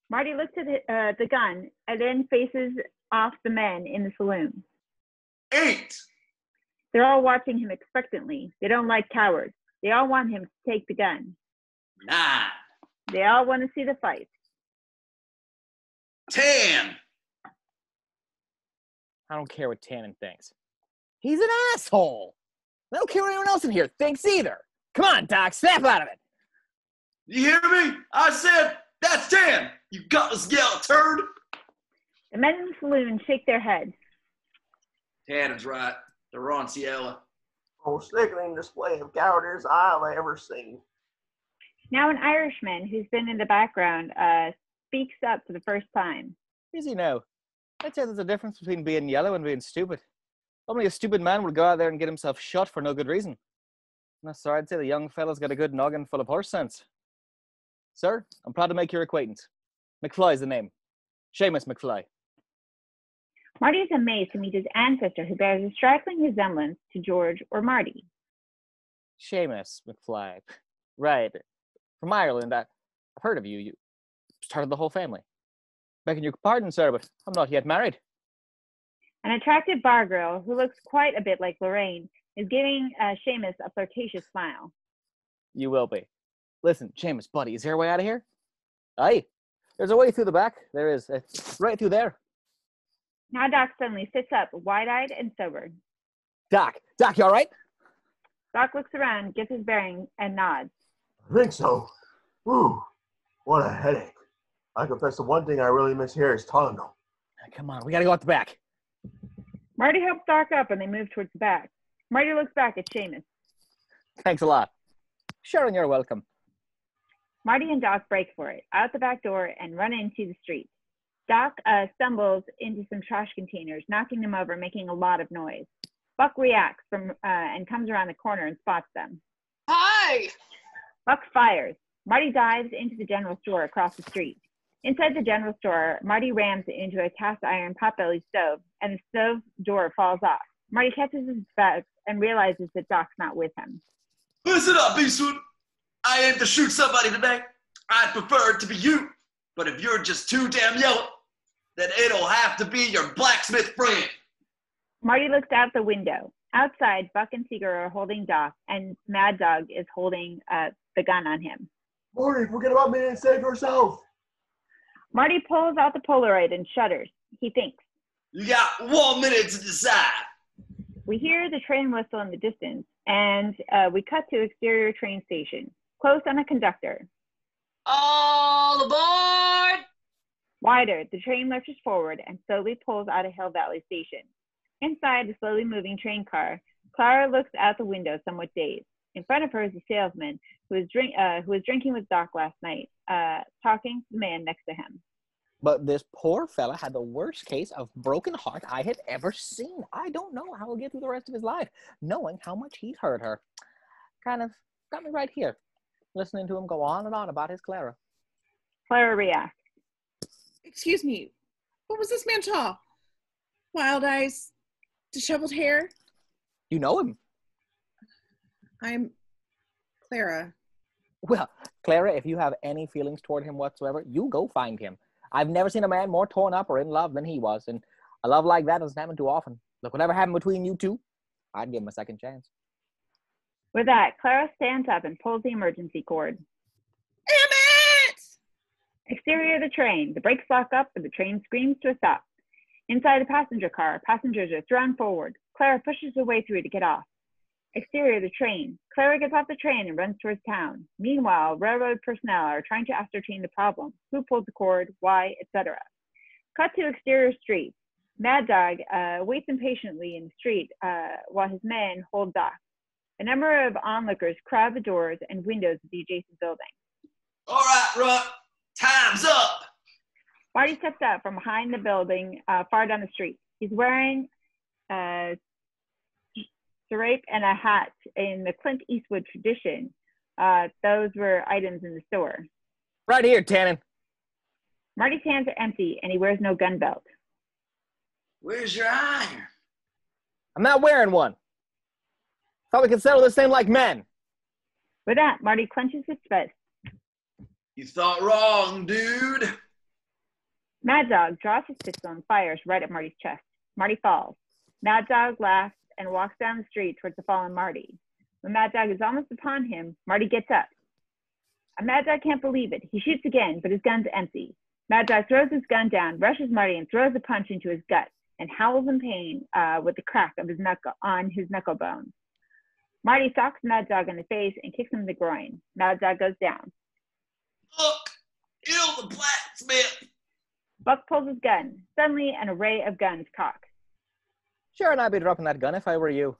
Marty looks at the gun and then faces off the men in the saloon. 8. They're all watching him expectantly. They don't like cowards. They all want him to take the gun. 9. They all want to see the fight. Tan! I don't care what Tannen thinks. He's an asshole. I don't care what anyone else in here thinks either. Come on, Doc, snap out of it. You hear me? I said, that's Tan! You gutless yellow turd! The men in the saloon shake their heads. Tannen's right. The Ronciella. Most sickening display of cowardice I've ever seen. Now an Irishman who's been in the background speaks up for the first time. Easy now. I'd say there's a difference between being yellow and being stupid. Only a stupid man will go out there and get himself shot for no good reason. No, sir, I'd say the young fella's got a good noggin full of horse sense. Sir, I'm proud to make your acquaintance. McFly's the name. Seamus McFly. Marty is amazed to meet his ancestor who bears a striking resemblance to George or Marty. Seamus McFly. Right. From Ireland. I've heard of you. You started the whole family. Begging your pardon, sir, but I'm not yet married. An attractive bar girl who looks quite a bit like Lorraine is giving Seamus a flirtatious smile. You will be. Listen, Seamus, buddy, is there a way out of here? Aye. There's a way through the back. There is. Right through there. Now Doc suddenly sits up, wide-eyed and sober. Doc, you all right? Doc looks around, gets his bearings, and nods. I think so. Ooh, what a headache. I confess the one thing I really miss here is Tondo. Come on, we gotta go out the back. Marty helps Doc up and they move towards the back. Marty looks back at Seamus. Thanks a lot. Sure, and you're welcome. Marty and Doc break for it, out the back door, and run into the street. Doc stumbles into some trash containers, knocking them over, making a lot of noise. Buck reacts and comes around the corner and spots them. Hi! Buck fires. Marty dives into the general store across the street. Inside the general store, Marty rams into a cast iron potbelly stove, and the stove door falls off. Marty catches his breath and realizes that Doc's not with him. Listen up, Eastwood. I aim to shoot somebody today. I'd prefer it to be you. But if you're just too damn yellow, then it'll have to be your blacksmith friend. Marty looks out the window. Outside, Buck and Seeger are holding Doc, and Mad Dog is holding the gun on him. Marty, forget about me and save yourself. Marty pulls out the Polaroid and shudders. He thinks. You got 1 minute to decide. We hear the train whistle in the distance, and we cut to exterior train station, close on a conductor. All aboard! Wider, the train lurches forward and slowly pulls out of Hill Valley Station. Inside the slowly moving train car, Clara looks out the window somewhat dazed. In front of her is a salesman who was drinking with Doc last night, talking to the man next to him. But this poor fella had the worst case of broken heart I had ever seen. I don't know how he'll get through the rest of his life, knowing how much he'd hurt her. Kind of got me right here, listening to him go on and on about his Clara. Clara reacts. Excuse me, what was this man tall? Wild eyes, disheveled hair? You know him? I'm Clara. Well, Clara, if you have any feelings toward him whatsoever, you go find him. I've never seen a man more torn up or in love than he was, and a love like that doesn't happen too often. Look, whatever happened between you two, I'd give him a second chance. With that, Clara stands up and pulls the emergency cord. Emmett! Exterior of the train. The brakes lock up and the train screams to a stop. Inside the passenger car, passengers are thrown forward. Clara pushes her way through to get off. Exterior of the train. Clara gets off the train and runs towards town. Meanwhile, railroad personnel are trying to ascertain the problem, who pulled the cord, why, etc. Cut to exterior street. Mad Dog waits impatiently in the street while his men hold Doc. A number of onlookers crowd the doors and windows of the adjacent building. All right, Ruck. Time's up. Marty steps out from behind the building far down the street. He's wearing a serape and a hat in the Clint Eastwood tradition. Those were items in the store. Right here, Tannen. Marty's hands are empty and he wears no gun belt. Where's your iron? I'm not wearing one. Thought we could settle this thing like men. With that, Marty clenches his fist. You thought wrong, dude. Mad Dog draws his pistol and fires right at Marty's chest. Marty falls. Mad Dog laughs and walks down the street towards the fallen Marty. When Mad Dog is almost upon him, Marty gets up. Mad Dog can't believe it. He shoots again, but his gun's empty. Mad Dog throws his gun down, rushes Marty, and throws a punch into his gut, and howls in pain with the crack of his knuckle bones. Marty socks Mad Dog in the face and kicks him in the groin. Mad Dog goes down. Look! Kill the blacksmith! Buck pulls his gun. Suddenly, an array of guns cock. Sure, and I'd be dropping that gun if I were you.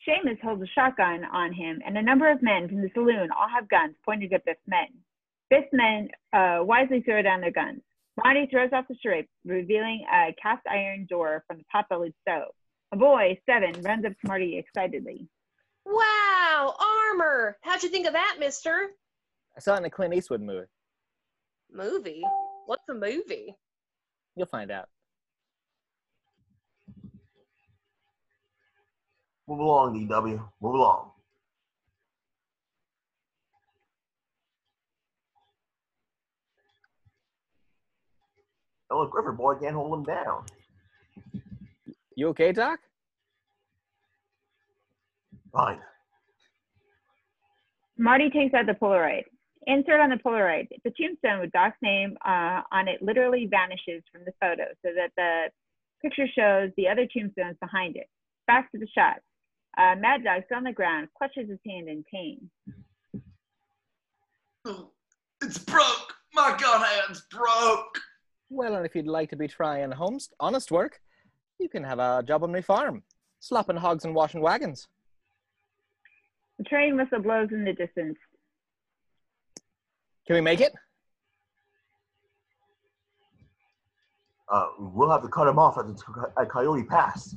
Seamus holds a shotgun on him, and a number of men from the saloon all have guns pointed at Biff's men. Biff's men wisely throw down their guns. Marty throws off the strip, revealing a cast iron door from the pot-bellied stove. A boy, 7, runs up to Marty excitedly. Wow, armor! How'd you think of that, mister? I saw it in a Clint Eastwood movie. Movie? What's a movie? You'll find out. Move along, DW. Move along. Oh, look, Griffin boy can't hold him down. You okay, Doc? Fine. Marty takes out the Polaroid. Insert on the Polaroid. The tombstone with Doc's name on it literally vanishes from the photo so that the picture shows the other tombstones behind it. Back to the shot. Mad Dog's on the ground, clutches his hand in pain. It's broke! My gun hand's broke! Well, and if you'd like to be trying honest work, you can have a job on my farm, slopping hogs and washing wagons. The train whistle blows in the distance. Can we make it? We'll have to cut him off at Coyote Pass.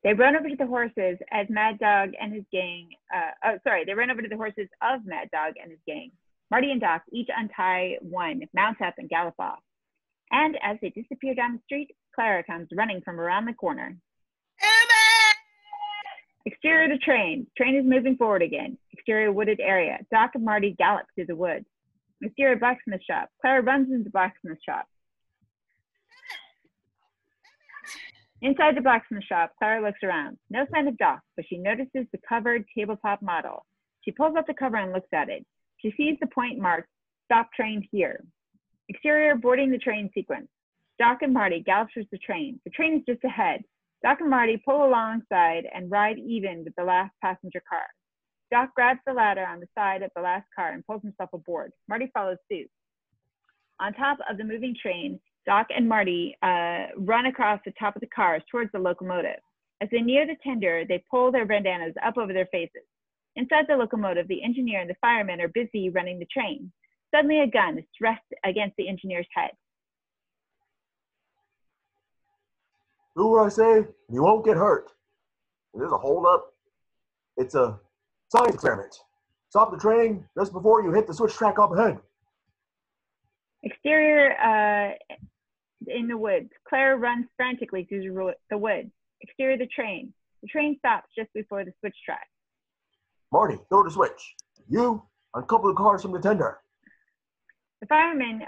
They run over to the horses as Mad Dog and his gang. They run over to the horses of Mad Dog and his gang. Marty and Doc each untie one, mount up, and gallop off. And as they disappear down the street, Clara comes running from around the corner. Emma! Exterior of the train. Train is moving forward again. Exterior wooded area. Doc and Marty gallop through the woods. Exterior blacksmith shop. Clara runs into the blacksmith shop. Inside the blacksmith shop, Clara looks around. No sign of Doc, but she notices the covered tabletop model. She pulls up the cover and looks at it. She sees the point marked, "Stop train here." Exterior boarding the train sequence. Doc and Marty gallop towards the train. The train is just ahead. Doc and Marty pull alongside and ride even with the last passenger car. Doc grabs the ladder on the side of the last car and pulls himself aboard. Marty follows suit. On top of the moving train, Doc and Marty run across the top of the cars towards the locomotive. As they near the tender, they pull their bandanas up over their faces. Inside the locomotive, the engineer and the firemen are busy running the train. Suddenly, a gun is thrust against the engineer's head. Do what I say, you won't get hurt. If there's a holdup, it's a science experiment. Stop the train just before you hit the switch track up ahead. Exterior in the woods. Clara runs frantically through the woods. Exterior of the train. The train stops just before the switch track. Marty, throw the switch. You, uncouple the cars from the tender. The fireman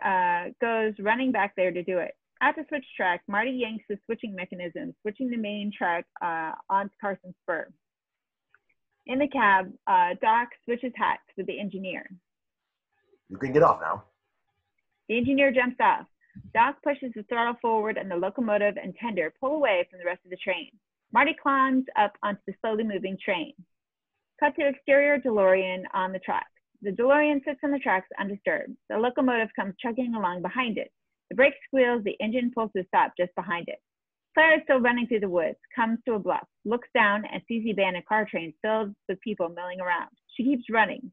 goes running back there to do it. At the switch track, Marty yanks the switching mechanism, switching the main track onto Carson's spur. In the cab, Doc switches hats with the engineer. You can get off now. The engineer jumps off. Doc pushes the throttle forward and the locomotive and tender pull away from the rest of the train. Marty climbs up onto the slowly moving train. Cut to exterior DeLorean on the track. The DeLorean sits on the tracks undisturbed. The locomotive comes chugging along behind it. The brake squeals, the engine pulls to a stop just behind it. Clara is still running through the woods, comes to a bluff, looks down and sees the abandoned car train filled with people milling around. She keeps running.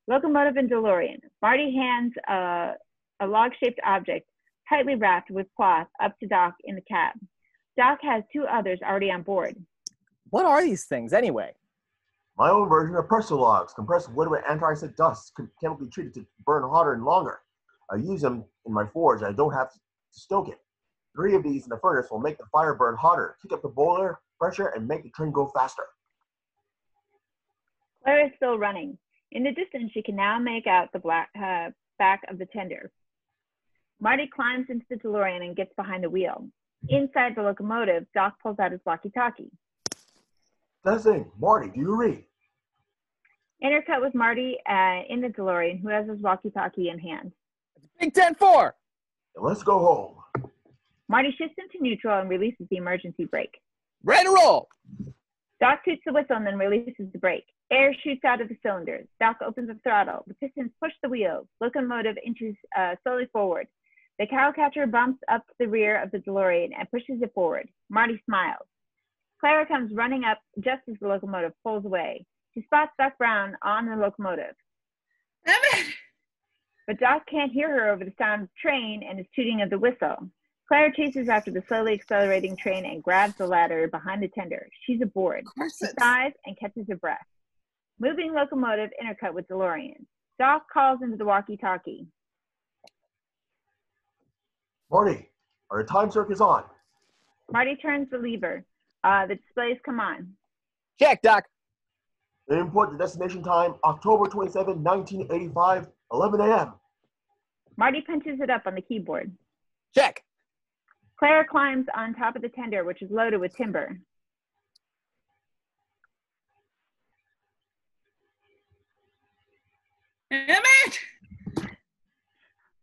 Locomotive and DeLorean. Marty hands a log-shaped object, tightly wrapped with cloth, up to Doc in the cab. Doc has 2 others already on board. What are these things, anyway? My own version of presso logs, compressed wood with anthracite dust, chemically treated to burn hotter and longer. I use them in my forge. I don't have to stoke it. 3 of these in the furnace will make the fire burn hotter, kick up the boiler pressure, and make the train go faster. Clara is still running. In the distance, she can now make out the back of the tender. Marty climbs into the DeLorean and gets behind the wheel. Inside the locomotive, Doc pulls out his walkie-talkie. Testing. Marty, do you read? Intercut with Marty in the DeLorean, who has his walkie-talkie in hand. Big 10-4! and let's go home. Marty shifts into neutral and releases the emergency brake. Ready to roll. Doc toots the whistle and then releases the brake. Air shoots out of the cylinders. Doc opens the throttle. The pistons push the wheels. Locomotive inches slowly forward. The cowcatcher bumps up to the rear of the DeLorean and pushes it forward. Marty smiles. Clara comes running up just as the locomotive pulls away. She spots Doc Brown on the locomotive. Emmett! But Doc can't hear her over the sound of the train and his tooting of the whistle. Clara chases after the slowly accelerating train and grabs the ladder behind the tender. She's aboard. She sighs and catches her breath. Moving locomotive intercut with DeLorean. Doc calls into the walkie-talkie. Marty, our time circuit's on. Marty turns the lever. The displays come on. Check, Doc. Input the destination time, October 27, 1985, 11 a.m. Marty punches it up on the keyboard. Check. Clara climbs on top of the tender, which is loaded with timber. Emmett!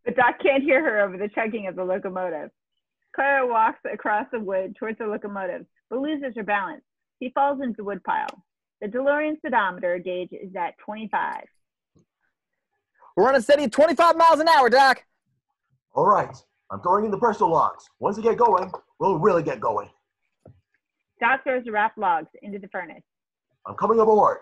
But Doc can't hear her over the chugging of the locomotive. Clara walks across the wood towards the locomotive, but loses her balance. She falls into the woodpile. The DeLorean speedometer gauge is at 25. We're running steady at 25 miles an hour, Doc. All right, I'm throwing in the presto logs. Once we get going, we'll really get going. Doc throws the wrapped logs into the furnace. I'm coming aboard.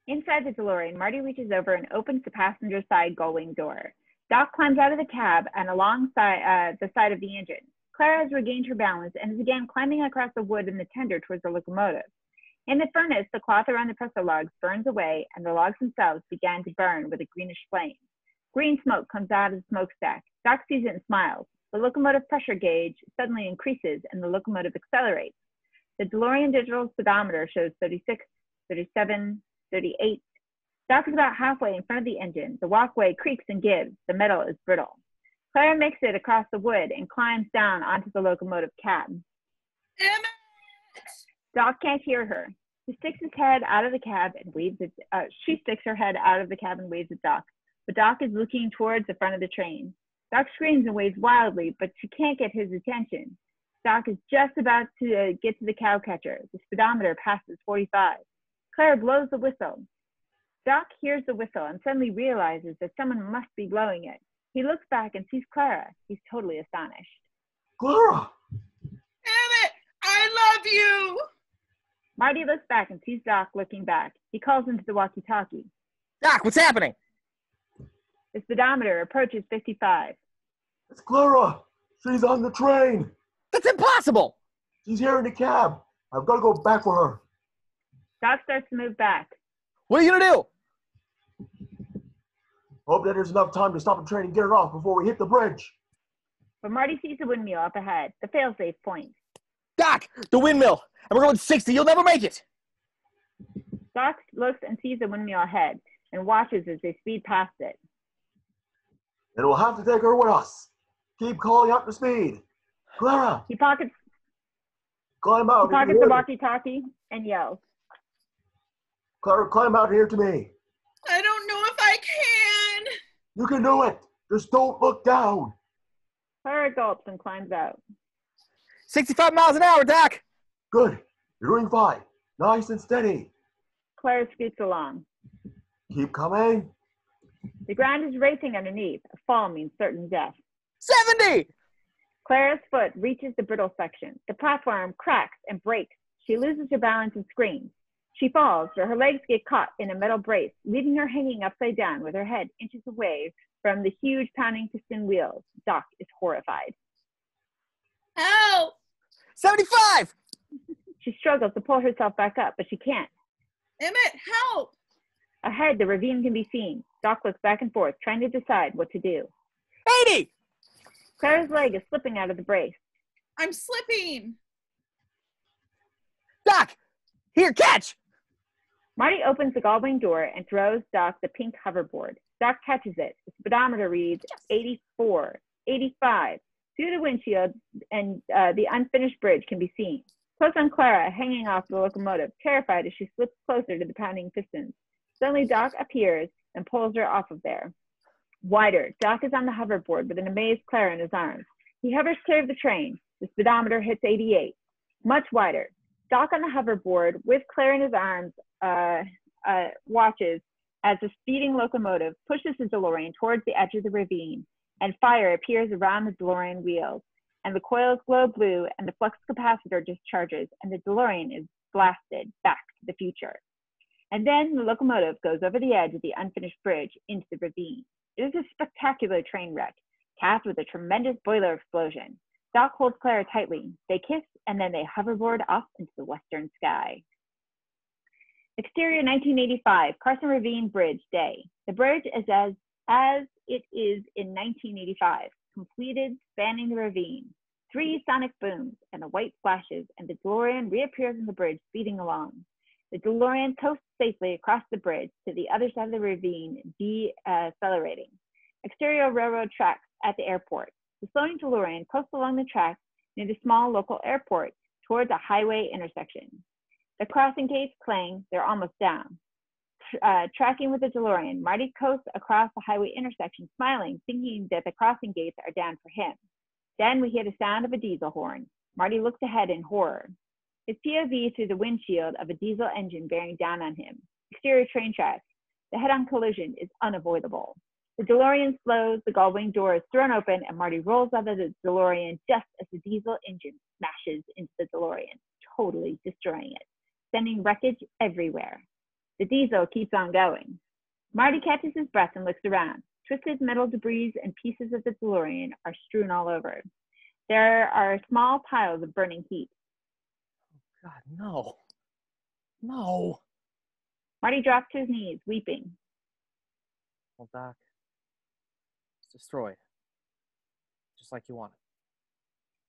Inside the DeLorean, Marty reaches over and opens the passenger side gull-wing door. Doc climbs out of the cab and alongside the side of the engine. Clara has regained her balance and is again climbing across the wood in the tender towards the locomotive. In the furnace, the cloth around the presto logs burns away, and the logs themselves began to burn with a greenish flame. Green smoke comes out of the smokestack. Doc sees it and smiles. The locomotive pressure gauge suddenly increases, and the locomotive accelerates. The DeLorean digital speedometer shows 36, 37, 38. Doc is about halfway in front of the engine. The walkway creaks and gives. The metal is brittle. Clara makes it across the wood and climbs down onto the locomotive cab. Emmett! Doc can't hear her. He sticks his head out of the cab and waves at, she sticks her head out of the cab and waves at Doc. But Doc is looking towards the front of the train. Doc screams and waves wildly, but she can't get his attention. Doc is just about to get to the cowcatcher. The speedometer passes 45. Clara blows the whistle. Doc hears the whistle and suddenly realizes that someone must be blowing it. He looks back and sees Clara. He's totally astonished. Clara! Emmett! I love you! Marty looks back and sees Doc looking back. He calls into the walkie-talkie. Doc, what's happening? The speedometer approaches 55. It's Clara! She's on the train! That's impossible! She's here in the cab. I've got to go back for her. Doc starts to move back. What are you gonna do? Hope that there's enough time to stop the train and get her off before we hit the bridge. But Marty sees the windmill up ahead, the fail-safe point. Doc, the windmill. And we're going 60. You'll never make it. Doc looks and sees the windmill ahead and watches as they speed past it. And we'll have to take her with us. Keep calling up the speed. Clara, He pockets climb out. the walkie-talkie and yells. Clara, climb out here to me. I don't know if I can. You can do it. Just don't look down. Clara gulps and climbs out. 65 miles an hour, Doc. Good. You're doing fine. Nice and steady. Clara scoots along. Keep coming. The ground is racing underneath. A fall means certain death. 70. Clara's foot reaches the brittle section. The platform cracks and breaks. She loses her balance and screams. She falls, but her legs get caught in a metal brace, leaving her hanging upside down with her head inches away from the huge pounding piston wheels. Doc is horrified. Help! 75. She struggles to pull herself back up, but she can't. Emmett, help! Ahead, the ravine can be seen. Doc looks back and forth, trying to decide what to do. 80. Clara's leg is slipping out of the brace. I'm slipping. Doc, here, catch. Marty opens the gull-wing door and throws Doc the pink hoverboard. Doc catches it. The speedometer reads 84, 85. Through the windshield and the unfinished bridge can be seen. Close on Clara, hanging off the locomotive, terrified as she slips closer to the pounding pistons. Suddenly Doc appears and pulls her off of there. Wider. Doc is on the hoverboard with an amazed Claire in his arms. He hovers clear of the train. The speedometer hits 88. Much wider. Doc on the hoverboard with Claire in his arms watches as the speeding locomotive pushes the DeLorean towards the edge of the ravine, and fire appears around the DeLorean wheels, and the coils glow blue, and the flux capacitor discharges, and the DeLorean is blasted back to the future. And then the locomotive goes over the edge of the unfinished bridge into the ravine. It is a spectacular train wreck, capped with a tremendous boiler explosion. Doc holds Claire tightly. They kiss, and then they hoverboard off into the western sky. Exterior 1985, Carson Ravine Bridge Day. The bridge is as it is in 1985, completed, spanning the ravine. 3 sonic booms and the white flashes, and the DeLorean reappears on the bridge, speeding along. The DeLorean coasts safely across the bridge to the other side of the ravine, decelerating. Exterior railroad tracks at the airport. The slowing DeLorean coasts along the tracks near the small local airport towards a highway intersection. The crossing gates clang, they're almost down. Tracking with the DeLorean, Marty coasts across the highway intersection, smiling, thinking that the crossing gates are down for him. Then we hear the sound of a diesel horn. Marty looks ahead in horror. His POV through the windshield of a diesel engine bearing down on him. Exterior train tracks. The head-on collision is unavoidable. The DeLorean slows, the gull-wing door is thrown open, and Marty rolls out of the DeLorean just as the diesel engine smashes into the DeLorean, totally destroying it, sending wreckage everywhere. The diesel keeps on going. Marty catches his breath and looks around. Twisted metal debris and pieces of the DeLorean are strewn all over. There are small piles of burning heat. God, no. No. Marty drops to his knees, weeping. Well, Doc, it's destroyed. Just like you wanted.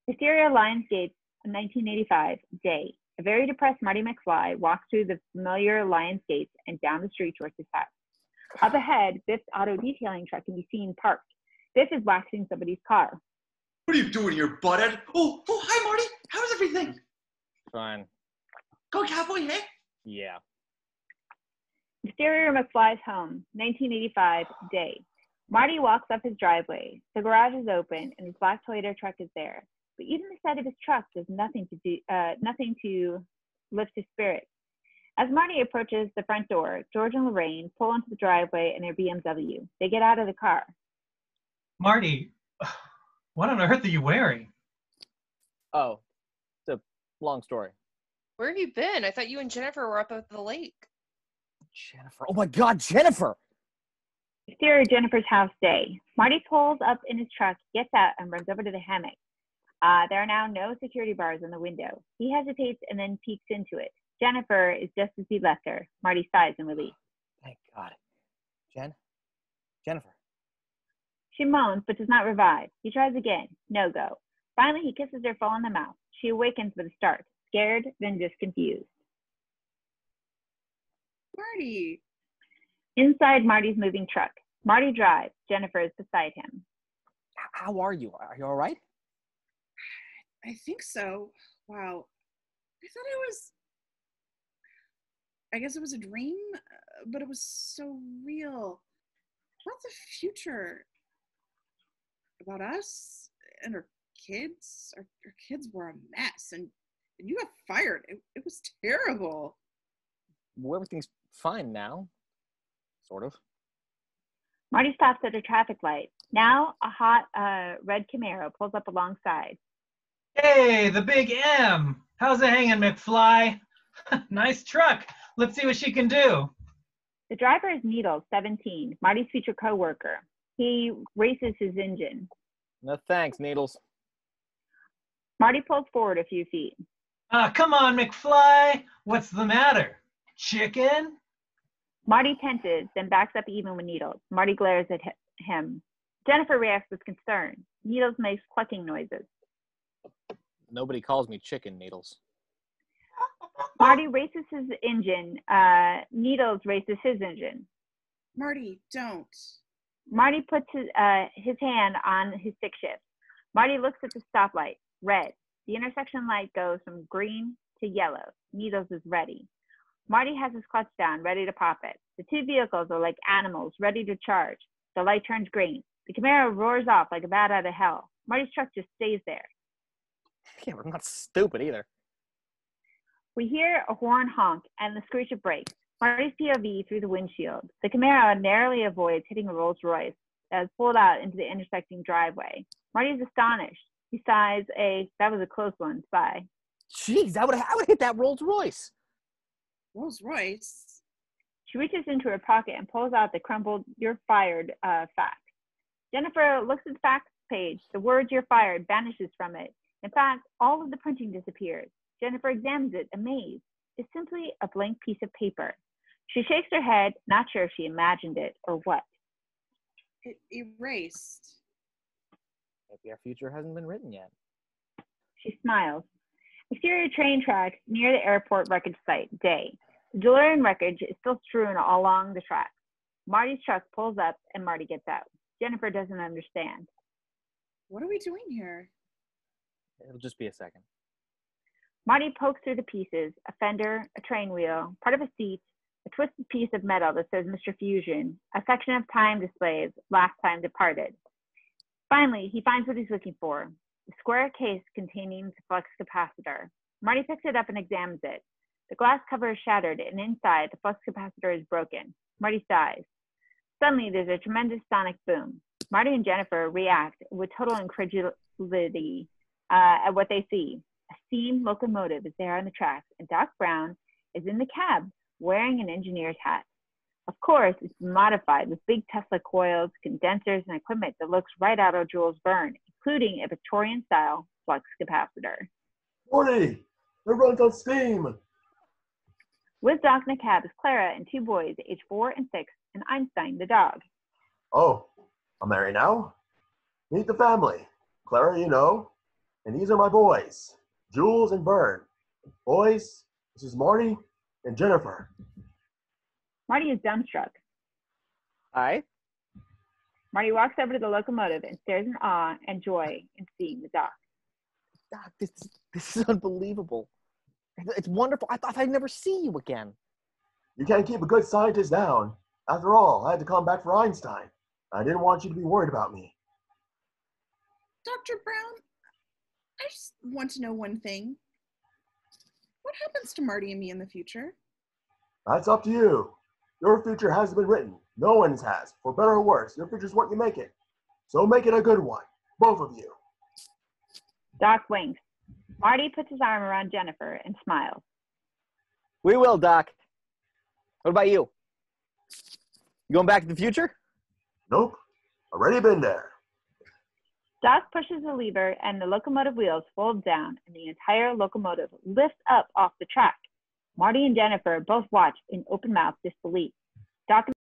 Exterior Lionsgate, 1985, day. A very depressed Marty McFly walks through the familiar Lions Gates and down the street towards his house. Up ahead, Biff's auto detailing truck can be seen parked. Biff is waxing somebody's car. What are you doing here, butthead? Oh, hi, Marty. How's everything? Fine. Go Cowboy, hey? Yeah. Exterior McFly's home, 1985, day. Marty walks up his driveway. The garage is open, and his black Toyota truck is there. But even the sight of his truck does nothing to lift his spirits. As Marty approaches the front door, George and Lorraine pull into the driveway in their BMW. They get out of the car. Marty, what on earth are you wearing? Oh, it's a long story. Where have you been? I thought you and Jennifer were up at the lake. Jennifer. Oh my God, Jennifer! Exterior Jennifer's house, day. Marty pulls up in his truck, gets out, and runs over to the hammock. There are now no security bars in the window. He hesitates and then peeks into it. Jennifer is just as he left her. Marty sighs in relief. Thank God. Jennifer. She moans but does not revive. He tries again. No go. Finally, he kisses her full on the mouth. She awakens with a start, scared, then just confused. Marty. Inside Marty's moving truck. Marty drives. Jennifer is beside him. How are you? Are you all right? I think so. Wow. I guess it was a dream, but it was so real. About the future. About us and our kids. Our kids were a mess, and you got fired. It was terrible. Well, everything's fine now. Sort of. Marty stops at a traffic light. Now a hot red Camaro pulls up alongside. Hey, the big M. How's it hanging, McFly? Nice truck. Let's see what she can do. The driver is Needles, 17, Marty's future co-worker. He races his engine. No thanks, Needles. Marty pulls forward a few feet. Come on, McFly. What's the matter? Chicken? Marty tenses, then backs up even with Needles. Marty glares at him. Jennifer reacts with concern. Needles makes clucking noises. Nobody calls me chicken, Needles. Marty races his engine. Needles races his engine. Marty, don't. Marty puts his hand on his stick shift. Marty looks at the stoplight. Red. The intersection light goes from green to yellow. Needles is ready. Marty has his clutch down, ready to pop it. The two vehicles are like animals, ready to charge. The light turns green. The Camaro roars off like a bat out of hell. Marty's truck just stays there. Yeah, we're not stupid either. We hear a horn honk and the screech of brakes. Marty's POV through the windshield. The Camaro narrowly avoids hitting a Rolls Royce as pulled out into the intersecting driveway. Marty is astonished. He sighs that was a close one, sigh. Jeez, I would hit that Rolls Royce. Rolls Royce. She reaches into her pocket and pulls out the crumpled "You're fired" fax. Jennifer looks at the fax page. The words "You're fired" vanishes from it. In fact, all of the printing disappears. Jennifer examines it, amazed. It's simply a blank piece of paper. She shakes her head, not sure if she imagined it or what. It erased. Maybe our future hasn't been written yet. She smiles. Exterior train tracks near the airport wreckage site, day. The DeLorean wreckage is still strewn all along the tracks. Marty's truck pulls up and Marty gets out. Jennifer doesn't understand. What are we doing here? It'll just be a second. Marty pokes through the pieces, a fender, a train wheel, part of a seat, a twisted piece of metal that says Mr. Fusion, a section of time displays, last time departed. Finally, he finds what he's looking for, the square case containing the flux capacitor. Marty picks it up and examines it. The glass cover is shattered, and inside, the flux capacitor is broken. Marty sighs. Suddenly, there's a tremendous sonic boom. Marty and Jennifer react with total incredulity at what they see. A steam locomotive is there on the tracks, and Doc Brown is in the cab wearing an engineer's hat. Of course, it's modified with big Tesla coils, condensers, and equipment that looks right out of Jules Verne, including a Victorian-style flux capacitor. Morty, it runs on steam. With Doc in the cab is Clara and two boys, aged 4 and 6, and Einstein, the dog. Oh, I'm married now? Meet the family. Clara, you know. And these are my boys, Jules and Vern. Boys, this is Marty and Jennifer. Marty is dumbstruck. Hi. Marty walks over to the locomotive and stares in awe and joy in seeing the dock. Doc, this is unbelievable. It's wonderful. I thought I'd never see you again. You can't keep a good scientist down. After all, I had to come back for Einstein. I didn't want you to be worried about me. Dr. Brown, I just want to know one thing. What happens to Marty and me in the future? That's up to you. Your future hasn't been written. No one's has. For better or worse, your future's what you make it. So make it a good one. Both of you. Doc winks. Marty puts his arm around Jennifer and smiles. We will, Doc. What about you? You going back to the future? Nope. Already been there. Doc pushes the lever and the locomotive wheels fold down and the entire locomotive lifts up off the track. Marty and Jennifer both watch in open-mouthed disbelief. Doc